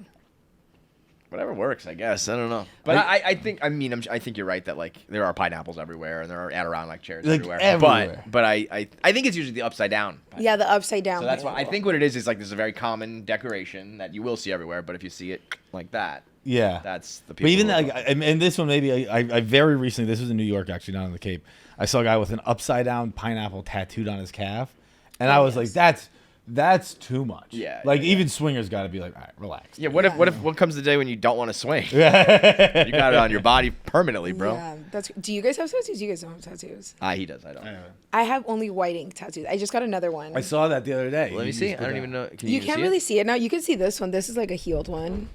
[SPEAKER 2] Whatever works, I guess. I don't know, but I think I think you're right that like there are pineapples everywhere and there are Adirondack chairs
[SPEAKER 3] Like,
[SPEAKER 2] everywhere.
[SPEAKER 3] everywhere.
[SPEAKER 2] But I think it's usually the upside down.
[SPEAKER 1] Yeah, the upside down.
[SPEAKER 2] So that's why I
[SPEAKER 1] pineapple.
[SPEAKER 2] think what it is like there's a very common decoration that you will see everywhere, but if you see it like that,
[SPEAKER 3] Yeah.
[SPEAKER 2] that's the people.
[SPEAKER 3] But even
[SPEAKER 2] who are
[SPEAKER 3] like, and this one maybe I very recently, this was in New York actually, not on the Cape. I saw a guy with an upside down pineapple tattooed on his calf, and I was like, that's too much.
[SPEAKER 2] Yeah,
[SPEAKER 3] Like
[SPEAKER 2] yeah,
[SPEAKER 3] even swingers got to be like, all right, relax.
[SPEAKER 2] Yeah, what comes the day when you don't want to swing? You
[SPEAKER 3] Yeah.
[SPEAKER 2] got it on your body permanently, bro.
[SPEAKER 1] Yeah, do you guys have tattoos? You guys don't have tattoos.
[SPEAKER 2] He does. I don't.
[SPEAKER 1] I have only white ink tattoos. I just got another one.
[SPEAKER 3] I saw that the other day.
[SPEAKER 2] Let me
[SPEAKER 3] You
[SPEAKER 2] see.
[SPEAKER 3] just
[SPEAKER 2] I
[SPEAKER 3] put
[SPEAKER 2] don't
[SPEAKER 3] that.
[SPEAKER 2] even know. Can
[SPEAKER 1] You
[SPEAKER 2] even
[SPEAKER 1] can't
[SPEAKER 2] see
[SPEAKER 1] really
[SPEAKER 2] it?
[SPEAKER 1] see it now. You can see this one. This is like a healed one.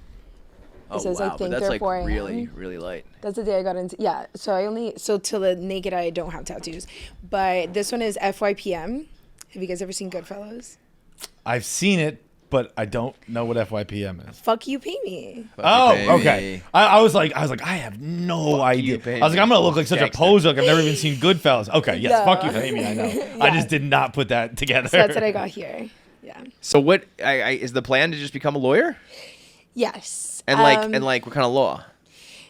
[SPEAKER 2] Oh
[SPEAKER 1] says, I
[SPEAKER 2] wow, but
[SPEAKER 1] think
[SPEAKER 2] that's like
[SPEAKER 1] therefore I am.
[SPEAKER 2] really, really light.
[SPEAKER 1] That's the day I got into. Yeah, so to the naked eye, I don't have tattoos. But this one is FYPM. Have you guys ever seen Goodfellas?
[SPEAKER 3] I've seen it, but I don't know what FYPM is.
[SPEAKER 1] Fuck you, pay me.
[SPEAKER 3] Oh,
[SPEAKER 2] Baby.
[SPEAKER 3] okay. I was like, I have no idea.
[SPEAKER 2] baby.
[SPEAKER 3] I was like, I'm gonna look like such
[SPEAKER 2] Gangster.
[SPEAKER 3] a poser. Like I've never even seen Goodfellas. Okay, yes,
[SPEAKER 1] No.
[SPEAKER 3] fuck you, Amy. I know. I just did not put that together.
[SPEAKER 1] So that's what I got here. Yeah.
[SPEAKER 2] So what is the plan to just become a lawyer?
[SPEAKER 1] Yes.
[SPEAKER 2] And like what kind of law?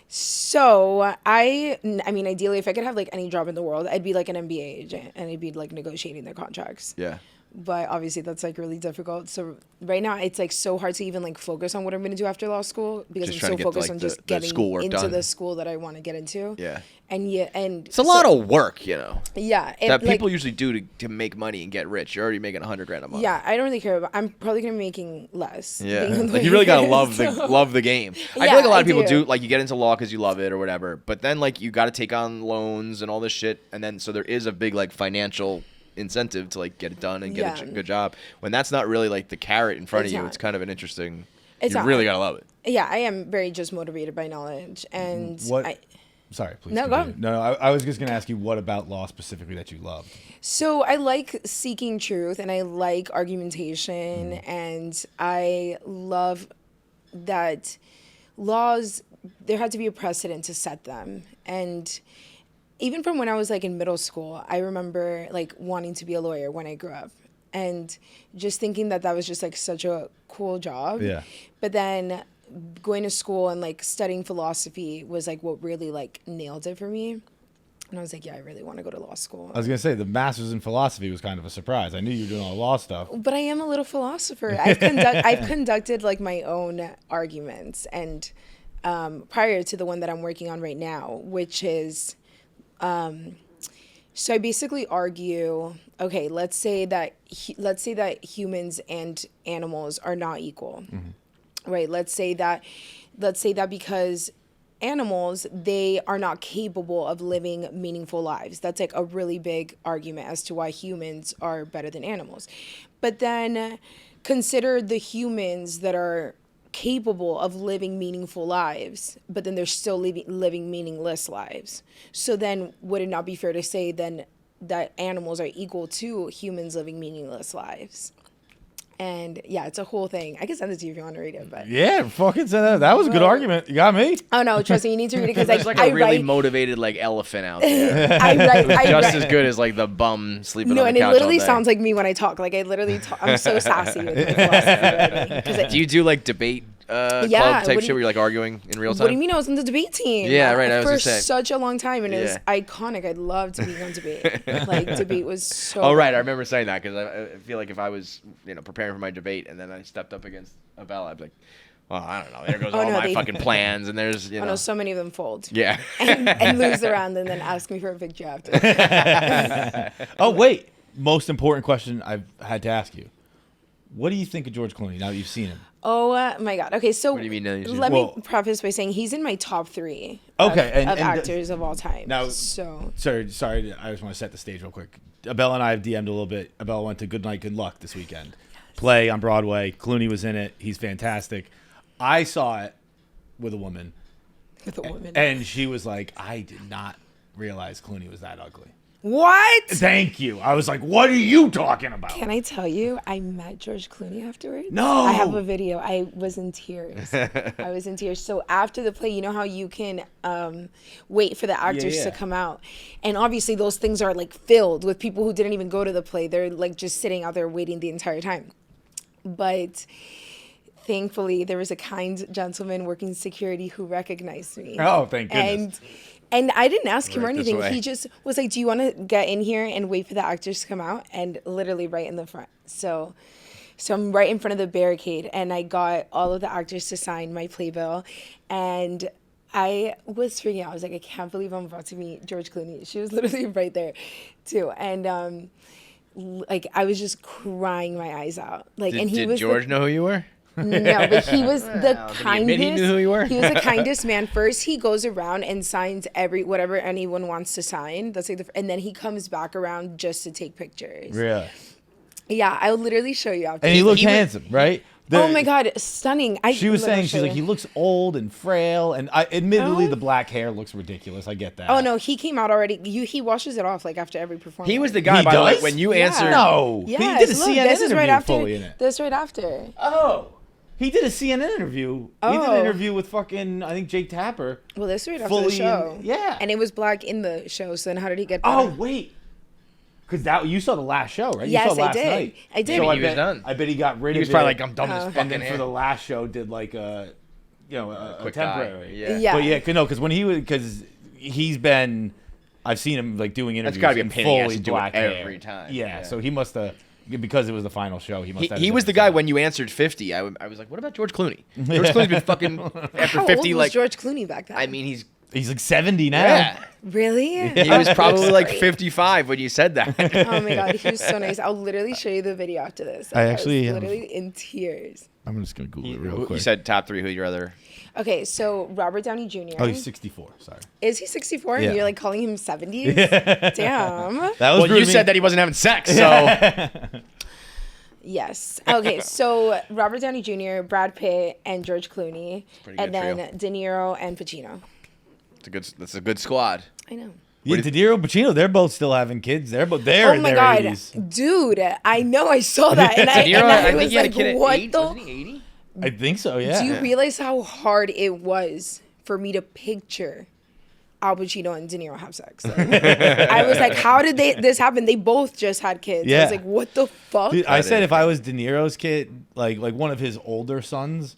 [SPEAKER 1] So I mean, ideally, if I could have like any job in the world, I'd be like an MBA agent, and I'd be like negotiating their contracts.
[SPEAKER 2] Yeah.
[SPEAKER 1] But obviously, that's like really difficult. So right now, it's like so hard to even like focus on what I'm going to do after law school because
[SPEAKER 2] Just
[SPEAKER 1] I'm
[SPEAKER 2] trying
[SPEAKER 1] so
[SPEAKER 2] to get,
[SPEAKER 1] focused
[SPEAKER 2] like,
[SPEAKER 1] on
[SPEAKER 2] the
[SPEAKER 1] just getting
[SPEAKER 2] schoolwork
[SPEAKER 1] into
[SPEAKER 2] done.
[SPEAKER 1] the school that I want to get into.
[SPEAKER 2] Yeah.
[SPEAKER 1] And
[SPEAKER 2] It's a lot of work, you know.
[SPEAKER 1] Yeah.
[SPEAKER 2] That
[SPEAKER 1] like,
[SPEAKER 2] people usually do to make money and get rich. You're already making $100,000 a month.
[SPEAKER 1] Yeah, I don't really care. But I'm probably gonna be making less.
[SPEAKER 2] Yeah,
[SPEAKER 1] being a
[SPEAKER 2] like you really gotta
[SPEAKER 1] lawyer,
[SPEAKER 2] love
[SPEAKER 1] so-
[SPEAKER 2] love the game. I
[SPEAKER 1] Yeah,
[SPEAKER 2] feel like a lot
[SPEAKER 1] I
[SPEAKER 2] of people
[SPEAKER 1] do.
[SPEAKER 2] do. Like you get into law because you love it or whatever, but then like you got to take on loans and all this shit, and then so there is a big like financial incentive to like get it done and get a
[SPEAKER 1] Yeah.
[SPEAKER 2] good job. When that's not really like the carrot in front
[SPEAKER 1] It's
[SPEAKER 2] of you,
[SPEAKER 1] not.
[SPEAKER 2] it's kind of an interesting.
[SPEAKER 1] It's
[SPEAKER 2] you
[SPEAKER 1] not.
[SPEAKER 2] really gotta love it.
[SPEAKER 1] Yeah, I am very just motivated by knowledge, and
[SPEAKER 3] What? Sorry, please.
[SPEAKER 1] No, go
[SPEAKER 3] continue. No, I was just gonna ask you what about law specifically that you loved.
[SPEAKER 1] So I like seeking truth, and I like argumentation, and I love that laws, there had to be a precedent to set them. And even from when I was like in middle school, I remember like wanting to be a lawyer when I grew up, and just thinking that that was just like such a cool job.
[SPEAKER 3] Yeah.
[SPEAKER 1] But then going to school and like studying philosophy was like what really like nailed it for me. And I was like, yeah, I really want to go to law school.
[SPEAKER 3] I was gonna say the master's in philosophy was kind of a surprise. I knew you were doing all the law stuff.
[SPEAKER 1] But I am a little philosopher. I've conducted like my own arguments, and prior to the one that I'm working on right now, which is, so I basically argue, okay, let's say that humans and animals are not equal, right? Let's say that because animals, they are not capable of living meaningful lives. That's like a really big argument as to why humans are better than animals. But then consider the humans that are capable of living meaningful lives, but then they're still living meaningless lives. So then would it not be fair to say then that animals are equal to humans living meaningless lives? And yeah, it's a whole thing. I can send it to you if you want to read it, but
[SPEAKER 3] Yeah, fucking said that. That was a good argument. You got me.
[SPEAKER 1] oh no, trust me, you need to read it because
[SPEAKER 2] There's like
[SPEAKER 1] I
[SPEAKER 2] a really
[SPEAKER 1] write.
[SPEAKER 2] motivated like elephant out there.
[SPEAKER 1] I
[SPEAKER 2] Just
[SPEAKER 1] write.
[SPEAKER 2] as good as like the bum sleeping
[SPEAKER 1] No,
[SPEAKER 2] on
[SPEAKER 1] and
[SPEAKER 2] the
[SPEAKER 1] it
[SPEAKER 2] couch
[SPEAKER 1] literally
[SPEAKER 2] all day.
[SPEAKER 1] sounds like me when I talk. Like I literally talk. I'm so sassy with my philosophy writing. 'Cause
[SPEAKER 2] Do you do like debate club type shit where you're like arguing in real time?
[SPEAKER 1] What do you mean I was on the debate team?
[SPEAKER 2] Yeah, right. I was
[SPEAKER 1] for
[SPEAKER 2] gonna say.
[SPEAKER 1] such a long time, and it was iconic. I'd love to be on debate. Like debate was so.
[SPEAKER 2] Oh right, I remember saying that because I feel like if I was preparing for my debate and then I stepped up against Abella, I'd be like, well, I don't know. There goes all my fucking plans, and there's
[SPEAKER 1] I know so many of them fold.
[SPEAKER 2] Yeah.
[SPEAKER 1] and lose the round, and then ask me for a picture after.
[SPEAKER 3] Oh wait, most important question I've had to ask you. What do you think of George Clooney now that you've seen him?
[SPEAKER 1] Oh my God. Okay, so
[SPEAKER 2] what do you mean?
[SPEAKER 1] Let me preface by saying he's in my top 3
[SPEAKER 3] okay,
[SPEAKER 1] of actors of all time.
[SPEAKER 3] Now,
[SPEAKER 1] so
[SPEAKER 3] sorry, I just want to set the stage real quick. Abella and I have DM'd a little bit. Abella went to Good Night, Good Luck this weekend. Play on Broadway. Clooney was in it. He's fantastic. I saw it with a woman. And she was like, I did not realize Clooney was that ugly.
[SPEAKER 1] What?
[SPEAKER 3] Thank you. I was like, what are you talking about?
[SPEAKER 1] Can I tell you, I met George Clooney afterwards?
[SPEAKER 3] No.
[SPEAKER 1] I have a video. I was in tears. So after the play, you know how you can wait for the actors to come out. And obviously those things are like filled with people who didn't even go to the play. They're like just sitting out there waiting the entire time. But thankfully, there was a kind gentleman working security who recognized me.
[SPEAKER 3] Oh, thank goodness.
[SPEAKER 1] And I didn't ask him or anything. He just was like, do you want to get in here and wait for the actors to come out? And literally right in the front. So I'm right in front of the barricade, and I got all of the actors to sign my playbill. And I was freaking out. I was like, I can't believe I'm about to meet George Clooney. She was literally right there, too. And like I was just crying my eyes out. Like,
[SPEAKER 2] did George know who you were?
[SPEAKER 1] No, but he was the kindest.
[SPEAKER 2] He knew who you were?
[SPEAKER 1] He was the kindest man. First, he goes around and signs whatever anyone wants to sign. That's like and then he comes back around just to take pictures.
[SPEAKER 3] Really?
[SPEAKER 1] Yeah, I'll literally show you after.
[SPEAKER 3] And he looked handsome, right?
[SPEAKER 1] Oh my God, stunning!
[SPEAKER 3] She was saying she's like he looks old and frail, and admittedly the black hair looks ridiculous. I get that.
[SPEAKER 1] Oh no, he came out already. He washes it off like after every performance.
[SPEAKER 2] He was the guy by the way when you answered.
[SPEAKER 3] No,
[SPEAKER 1] yes,
[SPEAKER 3] he did a CNN
[SPEAKER 1] this is
[SPEAKER 3] interview
[SPEAKER 1] right after.
[SPEAKER 3] fully in it.
[SPEAKER 1] This right after.
[SPEAKER 3] Oh. He did a CNN interview. He did an interview with fucking, I think, Jake Tapper.
[SPEAKER 1] Well, this right after the show.
[SPEAKER 3] Yeah.
[SPEAKER 1] And it was black in the show, so then how did he get that?
[SPEAKER 3] Oh, wait. Because you saw the last show, right?
[SPEAKER 1] Yes,
[SPEAKER 3] you saw last
[SPEAKER 1] I did.
[SPEAKER 3] Night.
[SPEAKER 1] I did.
[SPEAKER 3] So
[SPEAKER 2] he was done.
[SPEAKER 3] I bet he got rid of it.
[SPEAKER 2] He was probably like, I'm done with this fucking
[SPEAKER 3] And then
[SPEAKER 2] hair.
[SPEAKER 3] for the last show, did like a temporary.
[SPEAKER 2] Yeah.
[SPEAKER 3] But yeah, no, because when because he's been, I've seen him like doing interviews.
[SPEAKER 2] That's gotta be a
[SPEAKER 3] in
[SPEAKER 2] pain in the ass
[SPEAKER 3] fully
[SPEAKER 2] to do it
[SPEAKER 3] black hair.
[SPEAKER 2] every time.
[SPEAKER 3] Yeah, so he must have. Because it was the final show, he must have.
[SPEAKER 2] He was the guy when you answered 50. I was like, what about George Clooney? George Clooney's been fucking after
[SPEAKER 1] How
[SPEAKER 2] 50.
[SPEAKER 1] old was
[SPEAKER 2] like
[SPEAKER 1] George Clooney back then?
[SPEAKER 2] I mean, he's
[SPEAKER 3] like 70 now.
[SPEAKER 2] Yeah.
[SPEAKER 1] Really?
[SPEAKER 2] He was probably like 55 when you said that.
[SPEAKER 1] Oh my God, he was so nice. I'll literally show you the video after this.
[SPEAKER 3] I actually
[SPEAKER 1] was literally in tears.
[SPEAKER 3] I'm just gonna Google it real quick.
[SPEAKER 2] You said top 3. Who your other?
[SPEAKER 1] Okay, so Robert Downey Jr.
[SPEAKER 3] Oh, he's 64. Sorry.
[SPEAKER 1] Is he 64?
[SPEAKER 3] Yeah.
[SPEAKER 1] And you're like calling him 70s? Damn.
[SPEAKER 3] That was
[SPEAKER 2] Well, you said that he wasn't having sex, so.
[SPEAKER 1] Yes. Okay, so Robert Downey Jr., Brad Pitt, and George Clooney, and then
[SPEAKER 2] trio.
[SPEAKER 1] De Niro and Pacino.
[SPEAKER 2] That's a good squad.
[SPEAKER 1] I know.
[SPEAKER 3] Yeah, De Niro, Pacino, they're both still having kids. They're both there in
[SPEAKER 1] Oh my
[SPEAKER 3] their
[SPEAKER 1] God,
[SPEAKER 3] 80s.
[SPEAKER 1] dude! I know. I saw that, and
[SPEAKER 2] De Niro,
[SPEAKER 1] I
[SPEAKER 2] I
[SPEAKER 1] was
[SPEAKER 2] think he had a
[SPEAKER 1] like,
[SPEAKER 2] kid at
[SPEAKER 1] "What
[SPEAKER 2] 8.
[SPEAKER 1] the?"
[SPEAKER 2] Wasn't he 80?
[SPEAKER 3] I think so. Yeah.
[SPEAKER 1] Do you realize how hard it was for me to picture Al Pacino and De Niro have sex? Like, I was like, how did this happen? They both just had kids. I
[SPEAKER 3] Yeah.
[SPEAKER 1] was like, what the fuck?
[SPEAKER 3] Dude, I said if I was De Niro's kid, like one of his older sons,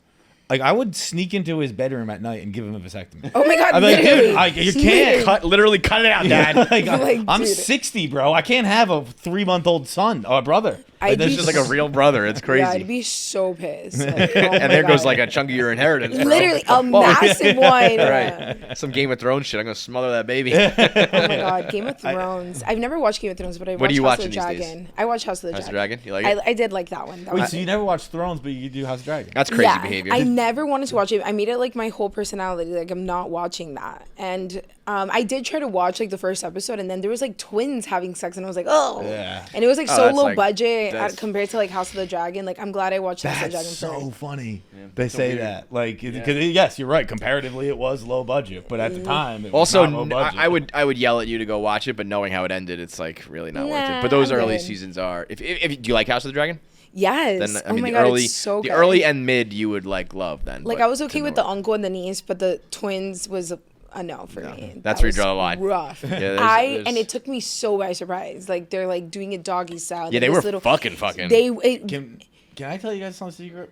[SPEAKER 3] like I would sneak into his bedroom at night and give him a vasectomy.
[SPEAKER 1] Oh my God!
[SPEAKER 3] I'd be like,
[SPEAKER 1] literally.
[SPEAKER 3] dude, you can't
[SPEAKER 2] Literally cut it out, Dad.
[SPEAKER 3] I'm
[SPEAKER 1] dude.
[SPEAKER 3] 60, bro. I can't have a 3-month-old son or a brother.
[SPEAKER 1] I'd
[SPEAKER 2] That's
[SPEAKER 1] be
[SPEAKER 2] just like a real brother. It's crazy.
[SPEAKER 1] Yeah, I'd be so pissed. Like, oh
[SPEAKER 2] and
[SPEAKER 1] my
[SPEAKER 2] there goes
[SPEAKER 1] God.
[SPEAKER 2] like a chunk of your inheritance. Bro.
[SPEAKER 1] Literally a massive one.
[SPEAKER 2] Right. Some Game of Thrones shit. I'm gonna smother that baby.
[SPEAKER 1] Oh my God, Game of Thrones. I've never watched Game of Thrones, but I
[SPEAKER 2] What
[SPEAKER 1] watched
[SPEAKER 2] are you
[SPEAKER 1] House
[SPEAKER 2] watching
[SPEAKER 1] of the
[SPEAKER 2] these days?
[SPEAKER 1] Dragon. I watched House of the
[SPEAKER 2] House of
[SPEAKER 1] Dragon.
[SPEAKER 2] Dragon? You like it?
[SPEAKER 1] I did like that one.
[SPEAKER 3] Wait, so you never watched Thrones, but you do House of Dragon?
[SPEAKER 2] That's crazy behavior.
[SPEAKER 1] I never wanted to watch it. I made it like my whole personality. Like I'm not watching that. And I did try to watch like the first episode, and then there was like twins having sex, and I was like, oh.
[SPEAKER 3] Yeah.
[SPEAKER 1] And it was like
[SPEAKER 2] Oh,
[SPEAKER 1] so
[SPEAKER 2] that's,
[SPEAKER 1] low
[SPEAKER 2] like,
[SPEAKER 1] budget
[SPEAKER 2] that's-
[SPEAKER 1] compared to like House of the Dragon. Like I'm glad I watched House of the
[SPEAKER 3] That's
[SPEAKER 1] Dragon
[SPEAKER 3] so
[SPEAKER 1] first.
[SPEAKER 3] funny.
[SPEAKER 2] Yeah,
[SPEAKER 3] They
[SPEAKER 2] so
[SPEAKER 3] say
[SPEAKER 2] weird.
[SPEAKER 3] that, like, because yes, you're right. Comparatively, it was low budget, but at the time, it was
[SPEAKER 2] Also,
[SPEAKER 3] not low budget.
[SPEAKER 2] I would yell at you to go watch it, but knowing how it ended, it's like really not worth it.
[SPEAKER 1] Nah,
[SPEAKER 2] But those
[SPEAKER 1] I'm
[SPEAKER 2] early
[SPEAKER 1] good.
[SPEAKER 2] seasons are. If do you like House of the Dragon?
[SPEAKER 1] Yes.
[SPEAKER 2] Then I
[SPEAKER 1] Oh
[SPEAKER 2] mean
[SPEAKER 1] my
[SPEAKER 2] the
[SPEAKER 1] God,
[SPEAKER 2] early,
[SPEAKER 1] it's so
[SPEAKER 2] the
[SPEAKER 1] good.
[SPEAKER 2] early and mid you would like love then.
[SPEAKER 1] Like
[SPEAKER 2] but
[SPEAKER 1] I was okay
[SPEAKER 2] to
[SPEAKER 1] with
[SPEAKER 2] know
[SPEAKER 1] the uncle and the niece, but the twins was a no for me.
[SPEAKER 2] That's
[SPEAKER 1] That
[SPEAKER 2] where you
[SPEAKER 1] was
[SPEAKER 2] draw the line.
[SPEAKER 1] Rough.
[SPEAKER 2] Yeah,
[SPEAKER 1] and it took me so by surprise. Like they're like doing it doggy style.
[SPEAKER 2] Yeah, they
[SPEAKER 1] this
[SPEAKER 2] were
[SPEAKER 1] little-
[SPEAKER 2] fucking.
[SPEAKER 3] Can I tell you guys some secret?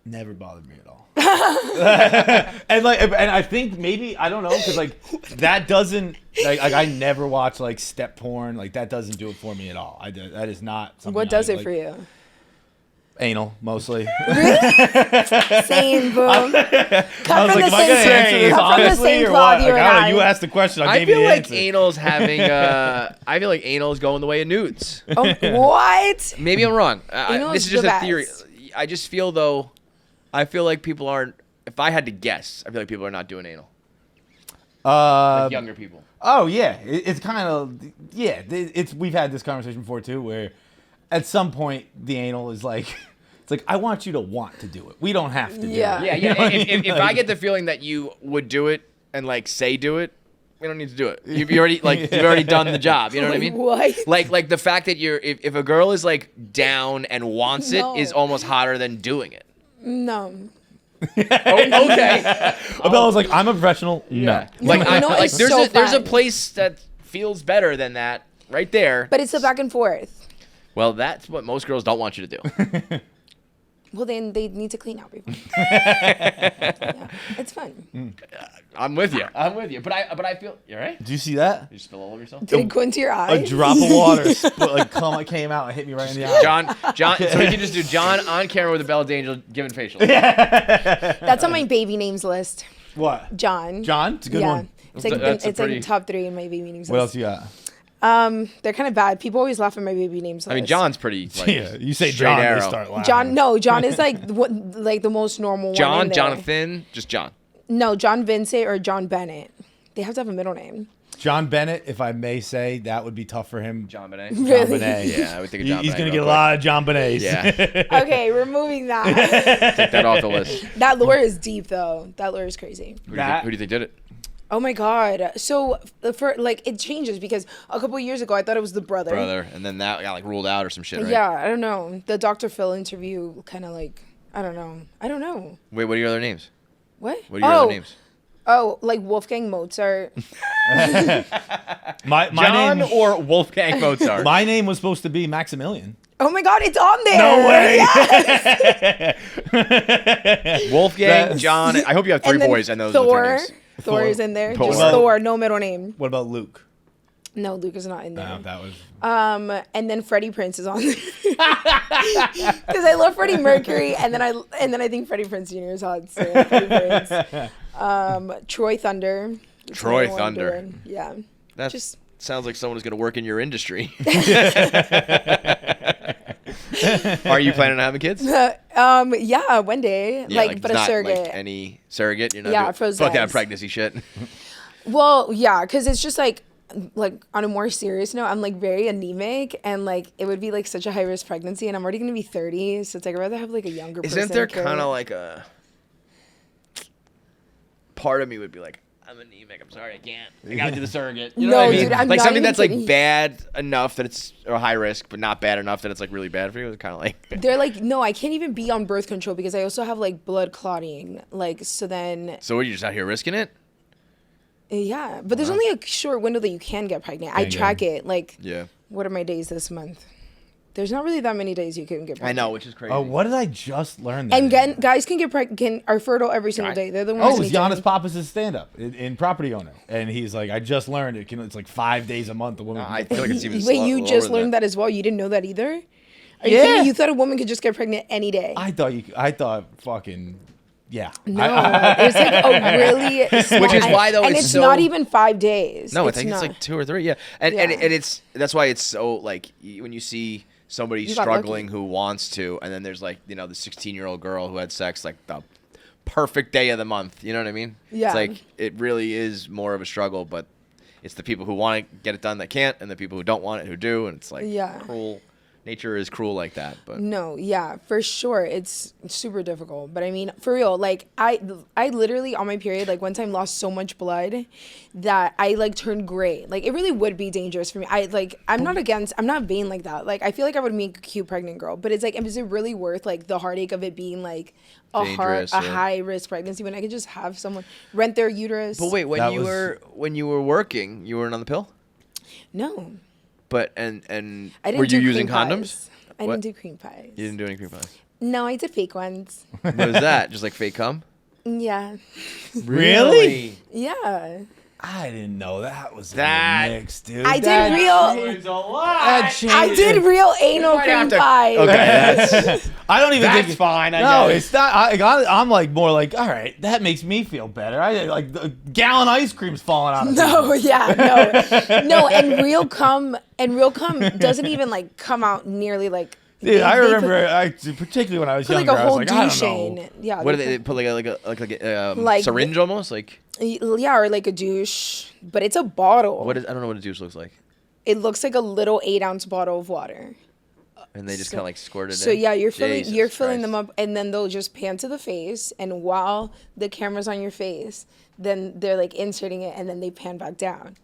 [SPEAKER 3] Never bothered me at all. and I think maybe I don't know because like that doesn't like I never watch like step porn, like that doesn't do it for me at all. That is not something.
[SPEAKER 1] What does it for you?
[SPEAKER 3] Anal, mostly.
[SPEAKER 1] Same, boom.
[SPEAKER 3] Cut from the same cloth. You asked the question. I
[SPEAKER 2] feel like
[SPEAKER 3] answer.
[SPEAKER 2] anal's having. I feel like anal's going the way of nudes.
[SPEAKER 1] Oh, what?
[SPEAKER 2] Maybe I'm wrong.
[SPEAKER 1] Anal
[SPEAKER 2] This
[SPEAKER 1] is
[SPEAKER 2] is just
[SPEAKER 1] the
[SPEAKER 2] a theory.
[SPEAKER 1] best.
[SPEAKER 2] I just feel though. I feel like people aren't. If I had to guess, I feel like people are not doing anal. Like younger people.
[SPEAKER 3] Oh yeah, it's kind of It's we've had this conversation before too, where at some point the anal is like. It's like I want you to want to do it. We don't have to do it.
[SPEAKER 2] Yeah. If I get the feeling that you would do it and like say do it, we don't need to do it. You've already done the job. You know what I mean?
[SPEAKER 1] What?
[SPEAKER 2] Like the fact that if a girl is like down and wants it is almost hotter than doing it.
[SPEAKER 1] No.
[SPEAKER 2] Okay.
[SPEAKER 3] Abella's like, I'm a professional. No.
[SPEAKER 2] Like there's
[SPEAKER 1] so
[SPEAKER 2] there's a
[SPEAKER 1] fun.
[SPEAKER 2] place that feels better than that right there.
[SPEAKER 1] But it's the back and forth.
[SPEAKER 2] Well, that's what most girls don't want you to do.
[SPEAKER 1] Well, then they need to clean out before. Yeah, it's fun.
[SPEAKER 2] I'm with you. But I feel you're right.
[SPEAKER 3] Do you see that?
[SPEAKER 2] You spill all over yourself.
[SPEAKER 1] Did it go into your
[SPEAKER 3] A
[SPEAKER 1] eyes?
[SPEAKER 3] drop of water came out and hit me right in the eye.
[SPEAKER 2] John. So you can just do John on camera with a Bella Angel giving facial.
[SPEAKER 1] That's on my baby names list.
[SPEAKER 3] What?
[SPEAKER 1] John.
[SPEAKER 3] John? It's a good one.
[SPEAKER 1] It's like
[SPEAKER 2] That's a
[SPEAKER 1] it's
[SPEAKER 2] pretty-
[SPEAKER 1] like top 3 in my baby names
[SPEAKER 3] What
[SPEAKER 1] list.
[SPEAKER 3] else you got?
[SPEAKER 1] They're kind of bad. People always laugh at my baby names list.
[SPEAKER 2] I mean, John's pretty. Like,
[SPEAKER 3] Yeah, you say
[SPEAKER 2] straight
[SPEAKER 3] John,
[SPEAKER 2] arrow.
[SPEAKER 3] they start laughing.
[SPEAKER 1] John is like like the most normal one.
[SPEAKER 2] John,
[SPEAKER 1] in there.
[SPEAKER 2] Jonathan, just John.
[SPEAKER 1] No, John Vincent or John Bennett. They have to have a middle name.
[SPEAKER 3] John Bennett, if I may say, that would be tough for him.
[SPEAKER 2] John Benet.
[SPEAKER 3] John
[SPEAKER 1] Really?
[SPEAKER 3] Benet.
[SPEAKER 2] Yeah, I would think of John
[SPEAKER 3] He's
[SPEAKER 2] Benet
[SPEAKER 3] going to
[SPEAKER 2] real
[SPEAKER 3] get a lot of John Benets.
[SPEAKER 2] Yeah.
[SPEAKER 1] Okay, removing that.
[SPEAKER 2] Take that off the list.
[SPEAKER 1] That lore is deep though. That lore is crazy.
[SPEAKER 2] Who do you think did it?
[SPEAKER 1] Oh my god. So for like it changes because a couple years ago I thought it was the brother.
[SPEAKER 2] And then that got like ruled out or some shit, right?
[SPEAKER 1] Yeah, I don't know. The Dr. Phil interview kind of like I don't know.
[SPEAKER 2] Wait, what are your other names?
[SPEAKER 1] What?
[SPEAKER 2] What are your other names?
[SPEAKER 1] Oh, like Wolfgang Mozart.
[SPEAKER 3] My
[SPEAKER 2] John
[SPEAKER 3] name,
[SPEAKER 2] or Wolfgang Mozart?
[SPEAKER 3] my name was supposed to be Maximilian.
[SPEAKER 1] Oh my god, it's on there.
[SPEAKER 3] No way.
[SPEAKER 1] Yes.
[SPEAKER 2] Wolfgang, John. I hope you have 3
[SPEAKER 1] And then
[SPEAKER 2] boys and those
[SPEAKER 1] Thor.
[SPEAKER 2] are the 3 names.
[SPEAKER 1] Thor is in there.
[SPEAKER 2] Thor.
[SPEAKER 1] Just
[SPEAKER 3] Well-
[SPEAKER 1] Thor, no middle name.
[SPEAKER 3] What about Luke?
[SPEAKER 1] No, Luke is not in there.
[SPEAKER 3] No, that was.
[SPEAKER 1] And then Freddie Prinze is on there. Because I love Freddie Mercury, and then I think Freddie Prinze Jr. is hot. So Freddie Prinze. Troy Thunder. That's
[SPEAKER 2] Troy
[SPEAKER 1] another one I'm
[SPEAKER 2] Thunder.
[SPEAKER 1] doing. Yeah.
[SPEAKER 2] That
[SPEAKER 1] Just-
[SPEAKER 2] sounds like someone who's going to work in your industry. Are you planning on having kids?
[SPEAKER 1] Yeah, one day.
[SPEAKER 2] Yeah,
[SPEAKER 1] but a
[SPEAKER 2] not,
[SPEAKER 1] surrogate.
[SPEAKER 2] Like any surrogate? You're not
[SPEAKER 1] Yeah,
[SPEAKER 2] doing,
[SPEAKER 1] for
[SPEAKER 2] fuck that
[SPEAKER 1] Zeds.
[SPEAKER 2] pregnancy shit.
[SPEAKER 1] Well, yeah, because it's just like on a more serious note, I'm like very anemic, and like it would be like such a high risk pregnancy, and I'm already gonna be 30, so it's like I'd rather have like a younger person.
[SPEAKER 2] Isn't there
[SPEAKER 1] carry
[SPEAKER 2] kind
[SPEAKER 1] it.
[SPEAKER 2] of like a part of me would be like, I'm anemic. I'm sorry, I can't. I gotta do the surrogate. You know
[SPEAKER 1] No,
[SPEAKER 2] what I mean?
[SPEAKER 1] dude, I'm
[SPEAKER 2] like
[SPEAKER 1] not
[SPEAKER 2] something
[SPEAKER 1] even
[SPEAKER 2] that's
[SPEAKER 1] kidding.
[SPEAKER 2] like bad enough that it's a high risk, but not bad enough that it's like really bad for you. It's kind of like
[SPEAKER 1] They're like, no, I can't even be on birth control because I also have like blood clotting. Like, so then,
[SPEAKER 2] So what, you're just out here risking it?
[SPEAKER 1] yeah. But there's only a short window that you can get pregnant. I
[SPEAKER 3] Can
[SPEAKER 1] track it. Like,
[SPEAKER 2] Yeah.
[SPEAKER 1] what are my days this month? There's not really that many days you can get
[SPEAKER 2] I
[SPEAKER 1] pregnant.
[SPEAKER 2] know, which is crazy.
[SPEAKER 3] Oh, what did I just learn?
[SPEAKER 1] And guys can get pregnant, are fertile every single day. They're the ones.
[SPEAKER 3] Oh,
[SPEAKER 1] who
[SPEAKER 3] it's
[SPEAKER 1] need to-
[SPEAKER 3] Giannis Pappas' stand-up in Property Owner, and he's like, I just learned it's like 5 days a month. A woman.
[SPEAKER 2] I feel like it's even
[SPEAKER 1] Wait, you just learned that as well? You didn't know that either? Are you kidding me? You thought a woman could just get pregnant any day?
[SPEAKER 3] I thought fucking. Yeah.
[SPEAKER 1] No, it's like a really small,
[SPEAKER 2] Which is why, though,
[SPEAKER 1] and
[SPEAKER 2] it's
[SPEAKER 1] it's
[SPEAKER 2] so-
[SPEAKER 1] not even 5 days.
[SPEAKER 2] No, I think it's
[SPEAKER 1] not.
[SPEAKER 2] like 2 or 3. Yeah, and
[SPEAKER 1] Yeah.
[SPEAKER 2] and it's that's why it's so like when you see somebody
[SPEAKER 1] You got
[SPEAKER 2] struggling
[SPEAKER 1] lucky.
[SPEAKER 2] who wants to, and then there's like the 16-year-old girl who had sex like the perfect day of the month. You know what I mean?
[SPEAKER 1] Yeah.
[SPEAKER 2] It's like it really is more of a struggle, but it's the people who want to get it done that can't, and the people who don't want it who do, and it's like
[SPEAKER 1] Yeah.
[SPEAKER 2] cruel. Nature is cruel like that, but
[SPEAKER 1] No, yeah, for sure. It's super difficult. But I mean, for real, like I literally on my period, like one time lost so much blood that I like turned gray. Like it really would be dangerous for me. I'm not vain like that. Like I feel like I would make a cute pregnant girl, but it's like, is it really worth like the heartache of it being like
[SPEAKER 2] Dangerous, yeah.
[SPEAKER 1] high risk pregnancy when I could just have someone rent their uterus?
[SPEAKER 2] But wait, when
[SPEAKER 3] That
[SPEAKER 2] you were working, you weren't on the pill?
[SPEAKER 1] No.
[SPEAKER 2] But and
[SPEAKER 1] I didn't
[SPEAKER 2] were you
[SPEAKER 1] do
[SPEAKER 2] using
[SPEAKER 1] cream
[SPEAKER 2] condoms?
[SPEAKER 1] pies. I
[SPEAKER 2] What?
[SPEAKER 1] didn't do cream pies.
[SPEAKER 2] You didn't do any cream pies.
[SPEAKER 1] No, I did fake ones.
[SPEAKER 2] What was that? Just like fake cum?
[SPEAKER 1] Yeah.
[SPEAKER 3] Really?
[SPEAKER 1] Yeah.
[SPEAKER 3] I didn't know that was
[SPEAKER 2] That-
[SPEAKER 3] in the mix, dude.
[SPEAKER 1] I did
[SPEAKER 3] That
[SPEAKER 1] real.
[SPEAKER 3] changed a lot. That changed.
[SPEAKER 1] I did real anal
[SPEAKER 2] might
[SPEAKER 1] cream
[SPEAKER 2] have to-
[SPEAKER 1] pies.
[SPEAKER 2] Okay, that's
[SPEAKER 3] I don't even
[SPEAKER 2] that's
[SPEAKER 3] think
[SPEAKER 2] fine. I
[SPEAKER 3] No,
[SPEAKER 2] get it.
[SPEAKER 3] it's not. I'm like more like, all right, that makes me feel better. I like the gallon ice cream's falling out. Of
[SPEAKER 1] No, yeah, no, and real cum doesn't even like come out nearly like.
[SPEAKER 3] Dude, I
[SPEAKER 1] they
[SPEAKER 3] remember, particularly when I was
[SPEAKER 1] put like
[SPEAKER 3] younger,
[SPEAKER 1] a
[SPEAKER 3] I was
[SPEAKER 1] whole
[SPEAKER 3] like, I
[SPEAKER 1] douche
[SPEAKER 3] don't know.
[SPEAKER 1] in. Yeah.
[SPEAKER 2] What do they put like a
[SPEAKER 1] Like-
[SPEAKER 2] syringe almost like?
[SPEAKER 1] Yeah, or like a douche, but it's a bottle.
[SPEAKER 2] What is? I don't know what a douche looks like.
[SPEAKER 1] It looks like a little 8-ounce bottle of water.
[SPEAKER 2] And they just
[SPEAKER 1] So-
[SPEAKER 2] kind of like squirt it
[SPEAKER 1] So
[SPEAKER 2] in.
[SPEAKER 1] yeah, you're filling
[SPEAKER 2] Jesus
[SPEAKER 1] them
[SPEAKER 2] Christ.
[SPEAKER 1] up, and then they'll just pan to the face, and while the camera's on your face, then they're like inserting it, and then they pan back down.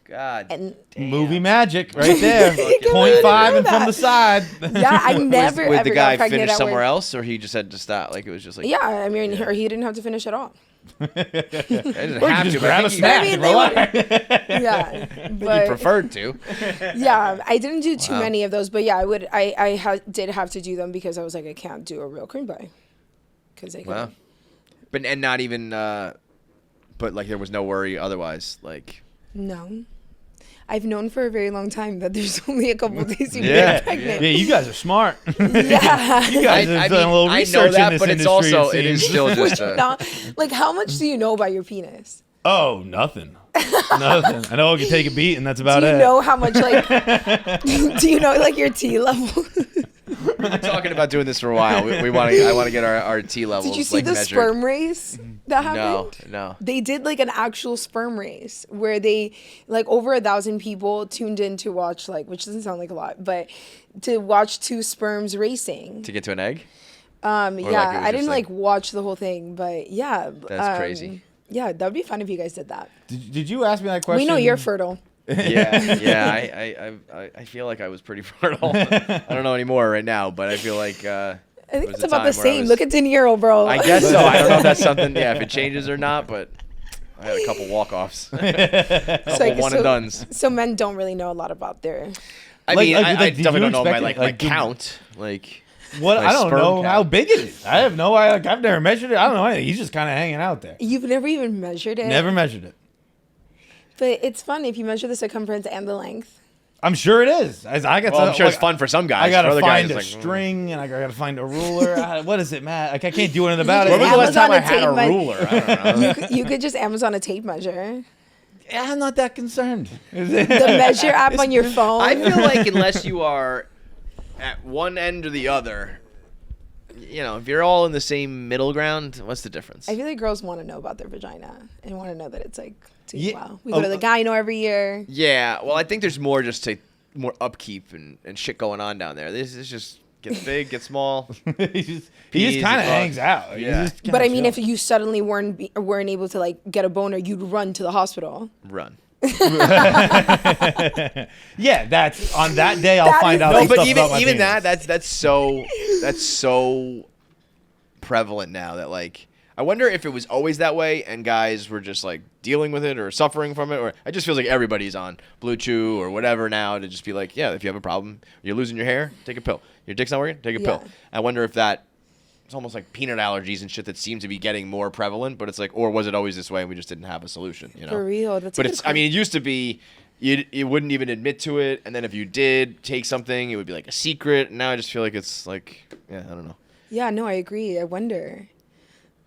[SPEAKER 2] God.
[SPEAKER 1] And
[SPEAKER 3] Movie magic right there.
[SPEAKER 2] Fucking
[SPEAKER 3] 0.5
[SPEAKER 1] magic.
[SPEAKER 3] and from the side.
[SPEAKER 1] yeah, I never
[SPEAKER 2] Would
[SPEAKER 1] ever
[SPEAKER 2] the guy
[SPEAKER 1] got pregnant
[SPEAKER 2] finish
[SPEAKER 1] at
[SPEAKER 2] somewhere
[SPEAKER 1] work.
[SPEAKER 2] else, or he just had to stop? Like it was just like
[SPEAKER 1] Yeah, I mean, or he didn't have to finish at all.
[SPEAKER 2] I didn't
[SPEAKER 3] Or you
[SPEAKER 2] have
[SPEAKER 3] just
[SPEAKER 2] to.
[SPEAKER 3] grab a
[SPEAKER 2] But I think
[SPEAKER 3] snack
[SPEAKER 1] I mean,
[SPEAKER 3] and
[SPEAKER 1] they
[SPEAKER 3] relax.
[SPEAKER 1] Yeah,
[SPEAKER 2] he
[SPEAKER 1] but
[SPEAKER 2] preferred to.
[SPEAKER 1] yeah, I didn't do too
[SPEAKER 2] Wow.
[SPEAKER 1] many of those, but yeah, I did have to do them because I was like, I can't do a real cream pie because I
[SPEAKER 2] Wow.
[SPEAKER 1] couldn't.
[SPEAKER 2] But and not even. But like there was no worry otherwise. Like
[SPEAKER 1] No. I've known for a very long time that there's only a couple days you
[SPEAKER 2] Yeah,
[SPEAKER 1] get pregnant.
[SPEAKER 3] Yeah, you guys are smart.
[SPEAKER 1] Yeah.
[SPEAKER 3] You guys have done a little
[SPEAKER 2] I
[SPEAKER 3] research
[SPEAKER 2] know that,
[SPEAKER 3] in this
[SPEAKER 2] but it's
[SPEAKER 3] industry,
[SPEAKER 2] also it
[SPEAKER 3] seems.
[SPEAKER 2] is still just a.
[SPEAKER 1] Now, like, how much do you know about your penis?
[SPEAKER 3] Oh, nothing. Nothing. I know I can take a beat, and that's about
[SPEAKER 1] Do you
[SPEAKER 3] it.
[SPEAKER 1] know how much, like, do you know, like, your T level?
[SPEAKER 2] We've been talking about doing this for a while. I want to get our T levels.
[SPEAKER 1] Did you see
[SPEAKER 2] like,
[SPEAKER 1] the
[SPEAKER 2] measured.
[SPEAKER 1] sperm race that happened?
[SPEAKER 2] No.
[SPEAKER 1] They did like an actual sperm race where they like over 1,000 people tuned in to watch, like, which doesn't sound like a lot, but to watch two sperms racing.
[SPEAKER 2] To get to an egg.
[SPEAKER 1] Yeah,
[SPEAKER 2] like, it was
[SPEAKER 1] I
[SPEAKER 2] just,
[SPEAKER 1] didn't
[SPEAKER 2] like-
[SPEAKER 1] like watch the whole thing, but yeah.
[SPEAKER 2] That's crazy.
[SPEAKER 1] Yeah, that would be fun if you guys did that.
[SPEAKER 3] Did you ask me that question?
[SPEAKER 1] We know you're fertile.
[SPEAKER 2] Yeah. I feel like I was pretty fertile. I don't know anymore right now, but I feel like.
[SPEAKER 1] I think
[SPEAKER 2] was
[SPEAKER 1] it's
[SPEAKER 2] a
[SPEAKER 1] about the
[SPEAKER 2] time where I
[SPEAKER 1] same.
[SPEAKER 2] was-
[SPEAKER 1] Look at De Niro, bro.
[SPEAKER 2] I guess so. I don't know if that's something. Yeah, if it changes or not, but I had a couple walk-offs,
[SPEAKER 1] It's like,
[SPEAKER 2] one and dones.
[SPEAKER 1] So men don't really know a lot about their.
[SPEAKER 2] I
[SPEAKER 3] Like-
[SPEAKER 2] mean,
[SPEAKER 3] like-
[SPEAKER 2] I
[SPEAKER 3] like, did
[SPEAKER 2] definitely
[SPEAKER 3] you
[SPEAKER 2] don't know my
[SPEAKER 3] expect it?
[SPEAKER 2] my
[SPEAKER 3] Like, did-
[SPEAKER 2] count. Like,
[SPEAKER 3] What?
[SPEAKER 2] my
[SPEAKER 3] I don't
[SPEAKER 2] sperm
[SPEAKER 3] know
[SPEAKER 2] count.
[SPEAKER 3] how big it is. I have no idea. Like, I've never measured it. I don't know anything. He's just kind of hanging out there.
[SPEAKER 1] You've never even measured it.
[SPEAKER 3] Never measured it.
[SPEAKER 1] But it's fun if you measure the circumference and the length.
[SPEAKER 3] I'm sure it is. I got.
[SPEAKER 2] well, I'm sure it's fun for some guys.
[SPEAKER 3] I
[SPEAKER 2] For
[SPEAKER 3] gotta
[SPEAKER 2] other
[SPEAKER 3] find
[SPEAKER 2] guys,
[SPEAKER 3] a
[SPEAKER 2] it's like,
[SPEAKER 3] string and I gotta find a ruler. What is it, Matt? Like, I can't do anything about it.
[SPEAKER 2] When was the last time I had a
[SPEAKER 1] Amazon a tape
[SPEAKER 2] ruler? I don't know.
[SPEAKER 1] You could just Amazon a tape measure.
[SPEAKER 3] Yeah, I'm not that concerned.
[SPEAKER 1] The measure app on your phone.
[SPEAKER 2] I feel like unless you are at one end or the other, you know, if you're all in the same middle ground, what's the difference?
[SPEAKER 1] I feel like girls want to know about their vagina and want to know that it's like,
[SPEAKER 3] Yeah.
[SPEAKER 1] wow. We go to the gyno every year.
[SPEAKER 2] Yeah, well, I think there's more more upkeep and shit going on down there. This is just gets big, gets small.
[SPEAKER 3] he just
[SPEAKER 2] Peas
[SPEAKER 3] kind of
[SPEAKER 2] and
[SPEAKER 3] hangs out. He
[SPEAKER 2] Yeah.
[SPEAKER 3] just kinda
[SPEAKER 1] But I mean, if
[SPEAKER 3] chills.
[SPEAKER 1] you suddenly weren't able to like get a boner, you'd run to the hospital.
[SPEAKER 2] Run.
[SPEAKER 3] yeah, that's on that day. I'll
[SPEAKER 1] That
[SPEAKER 3] find
[SPEAKER 1] is
[SPEAKER 3] out.
[SPEAKER 1] No,
[SPEAKER 3] some
[SPEAKER 2] But
[SPEAKER 3] stuff
[SPEAKER 2] even
[SPEAKER 3] about my
[SPEAKER 2] even
[SPEAKER 3] penis.
[SPEAKER 2] that's so prevalent now that like I wonder if it was always that way and guys were just like dealing with it or suffering from it, or it just feels like everybody's on Blue Chew or whatever now to just be like, yeah, if you have a problem, you're losing your hair, take a pill. Your dick's not working, take a pill.
[SPEAKER 1] Yeah.
[SPEAKER 2] I wonder if that it's almost like peanut allergies and shit that seem to be getting more prevalent, but it's like, or was it always this way and we just didn't have a solution, you know?
[SPEAKER 1] For real, that's.
[SPEAKER 2] But
[SPEAKER 1] a
[SPEAKER 2] it's,
[SPEAKER 1] good
[SPEAKER 2] I mean, it used to be you wouldn't even admit to it, and then if you did take something, it would be like a secret. And now I just feel like it's like, yeah, I don't know.
[SPEAKER 1] Yeah, no, I agree. I wonder.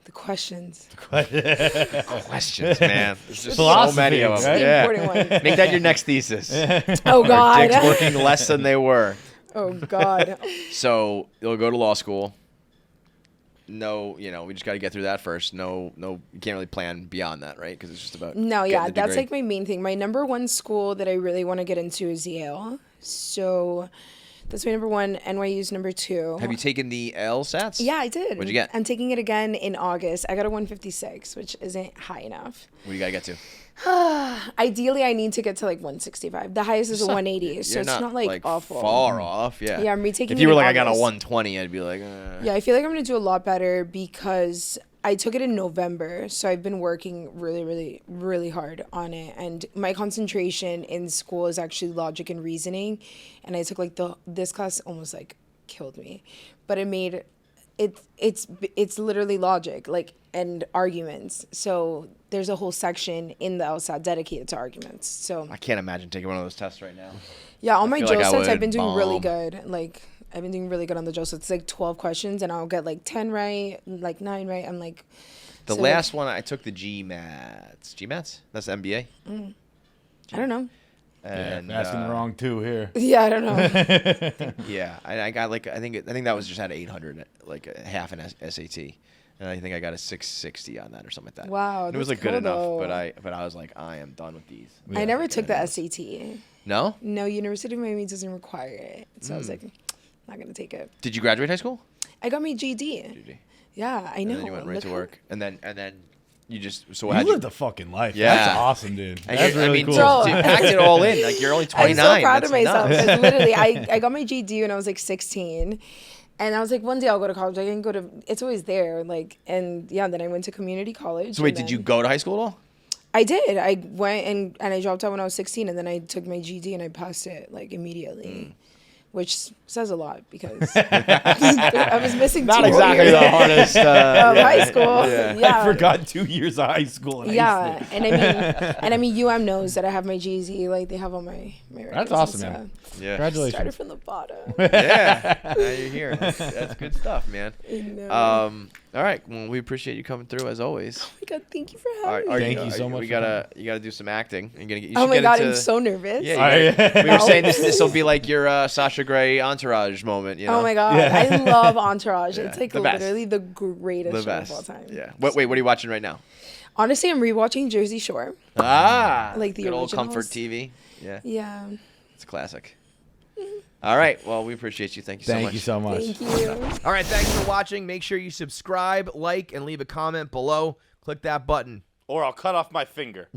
[SPEAKER 1] The questions.
[SPEAKER 2] Questions, man. There's just so
[SPEAKER 3] Philosophy,
[SPEAKER 2] many of them.
[SPEAKER 3] right?
[SPEAKER 2] Yeah.
[SPEAKER 1] Important one.
[SPEAKER 2] Make that your next thesis.
[SPEAKER 1] Oh
[SPEAKER 2] Our dicks
[SPEAKER 1] God.
[SPEAKER 2] working less than they were.
[SPEAKER 1] Oh God.
[SPEAKER 2] So you'll go to law school. No, you know, we just got to get through that first. No, you can't really plan beyond that, right? Because it's just about
[SPEAKER 1] No,
[SPEAKER 2] getting
[SPEAKER 1] yeah,
[SPEAKER 2] the
[SPEAKER 1] that's
[SPEAKER 2] degree.
[SPEAKER 1] like my main thing. My number one school that I really want to get into is Yale. So that's my number one. NYU's number two.
[SPEAKER 2] Have you taken the LSATs?
[SPEAKER 1] Yeah, I did.
[SPEAKER 2] What'd you get?
[SPEAKER 1] I'm taking it again in August. I got a 156, which isn't high enough.
[SPEAKER 2] What do you got to get to?
[SPEAKER 1] Ideally, I need to get to like 165. The highest is a 180, so
[SPEAKER 2] You're
[SPEAKER 1] it's not like awful.
[SPEAKER 2] Far off, yeah.
[SPEAKER 1] Yeah, I'm retaking
[SPEAKER 2] If you
[SPEAKER 1] it
[SPEAKER 2] were
[SPEAKER 1] in
[SPEAKER 2] like, I got a
[SPEAKER 1] August.
[SPEAKER 2] 120, I'd be like,
[SPEAKER 1] Yeah, I feel like I'm gonna do a lot better because I took it in November, so I've been working really, really, really hard on it. And my concentration in school is actually logic and reasoning, and I took like this class almost like killed me, but it made it's literally logic like and arguments. So there's a whole section in the LSAT dedicated to arguments. So
[SPEAKER 2] I can't imagine taking one of those tests right now.
[SPEAKER 1] yeah, on my
[SPEAKER 2] feel like I
[SPEAKER 1] JOSETs I've
[SPEAKER 2] would
[SPEAKER 1] been doing really
[SPEAKER 2] bomb.
[SPEAKER 1] good. Like I've been doing really good on the JOSETs. It's like 12 questions, and I'll get like 10 right, like 9 right. I'm like
[SPEAKER 2] The
[SPEAKER 1] so,
[SPEAKER 2] last one I took the GMATs. GMATs? That's the MBA.
[SPEAKER 1] I don't know.
[SPEAKER 2] And
[SPEAKER 3] asking the wrong two here.
[SPEAKER 1] Yeah, I don't know.
[SPEAKER 2] yeah, I got like I think that was just at 800, like a half an SAT, and I think I got a 660 on that or something like that.
[SPEAKER 1] Wow,
[SPEAKER 2] And it was
[SPEAKER 1] that's
[SPEAKER 2] like good
[SPEAKER 1] cool,
[SPEAKER 2] enough,
[SPEAKER 1] though.
[SPEAKER 2] but I was like I am done with these.
[SPEAKER 1] I never took the SAT.
[SPEAKER 2] No?
[SPEAKER 1] No, University of Miami doesn't require it. So I was like, not going to take it.
[SPEAKER 2] Did you graduate high school?
[SPEAKER 1] I got my GD.
[SPEAKER 2] GD.
[SPEAKER 1] Yeah, I know.
[SPEAKER 2] And then you went right
[SPEAKER 1] Look
[SPEAKER 2] to
[SPEAKER 1] how-
[SPEAKER 2] work, and then you just
[SPEAKER 3] You
[SPEAKER 2] how'd
[SPEAKER 3] lived a fucking life.
[SPEAKER 2] Yeah.
[SPEAKER 3] That's awesome, dude.
[SPEAKER 2] I
[SPEAKER 3] That's really
[SPEAKER 2] mean,
[SPEAKER 3] cool.
[SPEAKER 1] Bro.
[SPEAKER 2] to pack it all in. Like you're only 29.
[SPEAKER 1] I'm so proud of
[SPEAKER 2] That's
[SPEAKER 1] myself.
[SPEAKER 2] nuts.
[SPEAKER 1] 'Cause literally, I got my GD when I was like 16. And I was like, one day I'll go to college. I can go to, it's always there. Like, and yeah, then I went to community college.
[SPEAKER 2] So wait,
[SPEAKER 1] and
[SPEAKER 2] did you
[SPEAKER 1] then-
[SPEAKER 2] go to high school at all?
[SPEAKER 1] I did. I went and I dropped out when I was 16, and then I took my GD and I passed it like immediately, which says a lot because I was missing
[SPEAKER 2] Not
[SPEAKER 1] 2
[SPEAKER 2] exactly
[SPEAKER 1] years
[SPEAKER 2] the hardest.
[SPEAKER 1] of high school.
[SPEAKER 2] Yeah.
[SPEAKER 1] Yeah.
[SPEAKER 3] I forgot 2 years of high school. And I
[SPEAKER 1] Yeah,
[SPEAKER 3] used
[SPEAKER 1] and I mean, UM knows that I have my GZ. Like they have all my records.
[SPEAKER 3] That's
[SPEAKER 1] and
[SPEAKER 3] awesome,
[SPEAKER 1] stuff.
[SPEAKER 3] man.
[SPEAKER 2] Yeah.
[SPEAKER 1] Started
[SPEAKER 3] Congratulations.
[SPEAKER 1] from the bottom.
[SPEAKER 2] Yeah. Now you're here. That's good stuff, man.
[SPEAKER 1] I know.
[SPEAKER 2] All right. Well, we appreciate you coming through as always.
[SPEAKER 1] Oh my god, thank you for having me.
[SPEAKER 3] Thank you so much
[SPEAKER 2] You
[SPEAKER 3] for
[SPEAKER 2] gotta do some acting. You're gonna get. You
[SPEAKER 1] Oh
[SPEAKER 2] should
[SPEAKER 1] my
[SPEAKER 2] get
[SPEAKER 1] god,
[SPEAKER 2] into,
[SPEAKER 1] I'm so nervous.
[SPEAKER 2] Yeah. you gotta- we were saying this will be like your Sasha Grey entourage moment. You know?
[SPEAKER 1] Oh my god,
[SPEAKER 3] Yeah.
[SPEAKER 1] I love Entourage.
[SPEAKER 2] Yeah,
[SPEAKER 1] It's like
[SPEAKER 2] the best.
[SPEAKER 1] literally the greatest
[SPEAKER 2] The
[SPEAKER 1] show
[SPEAKER 2] best.
[SPEAKER 1] of all time.
[SPEAKER 2] Yeah. Wait. What are you watching right now?
[SPEAKER 1] Honestly, I'm rewatching Jersey Shore.
[SPEAKER 2] Like
[SPEAKER 1] the
[SPEAKER 2] good old comfort
[SPEAKER 1] originals.
[SPEAKER 2] TV. Yeah.
[SPEAKER 1] Yeah.
[SPEAKER 2] It's a classic. All right. Well, we appreciate you. Thank you so much.
[SPEAKER 3] Thank you so much.
[SPEAKER 1] Thank you.
[SPEAKER 2] All right. Thanks for watching. Make sure you subscribe, like, and leave a comment below. Click that button.
[SPEAKER 5] Or I'll cut off my finger.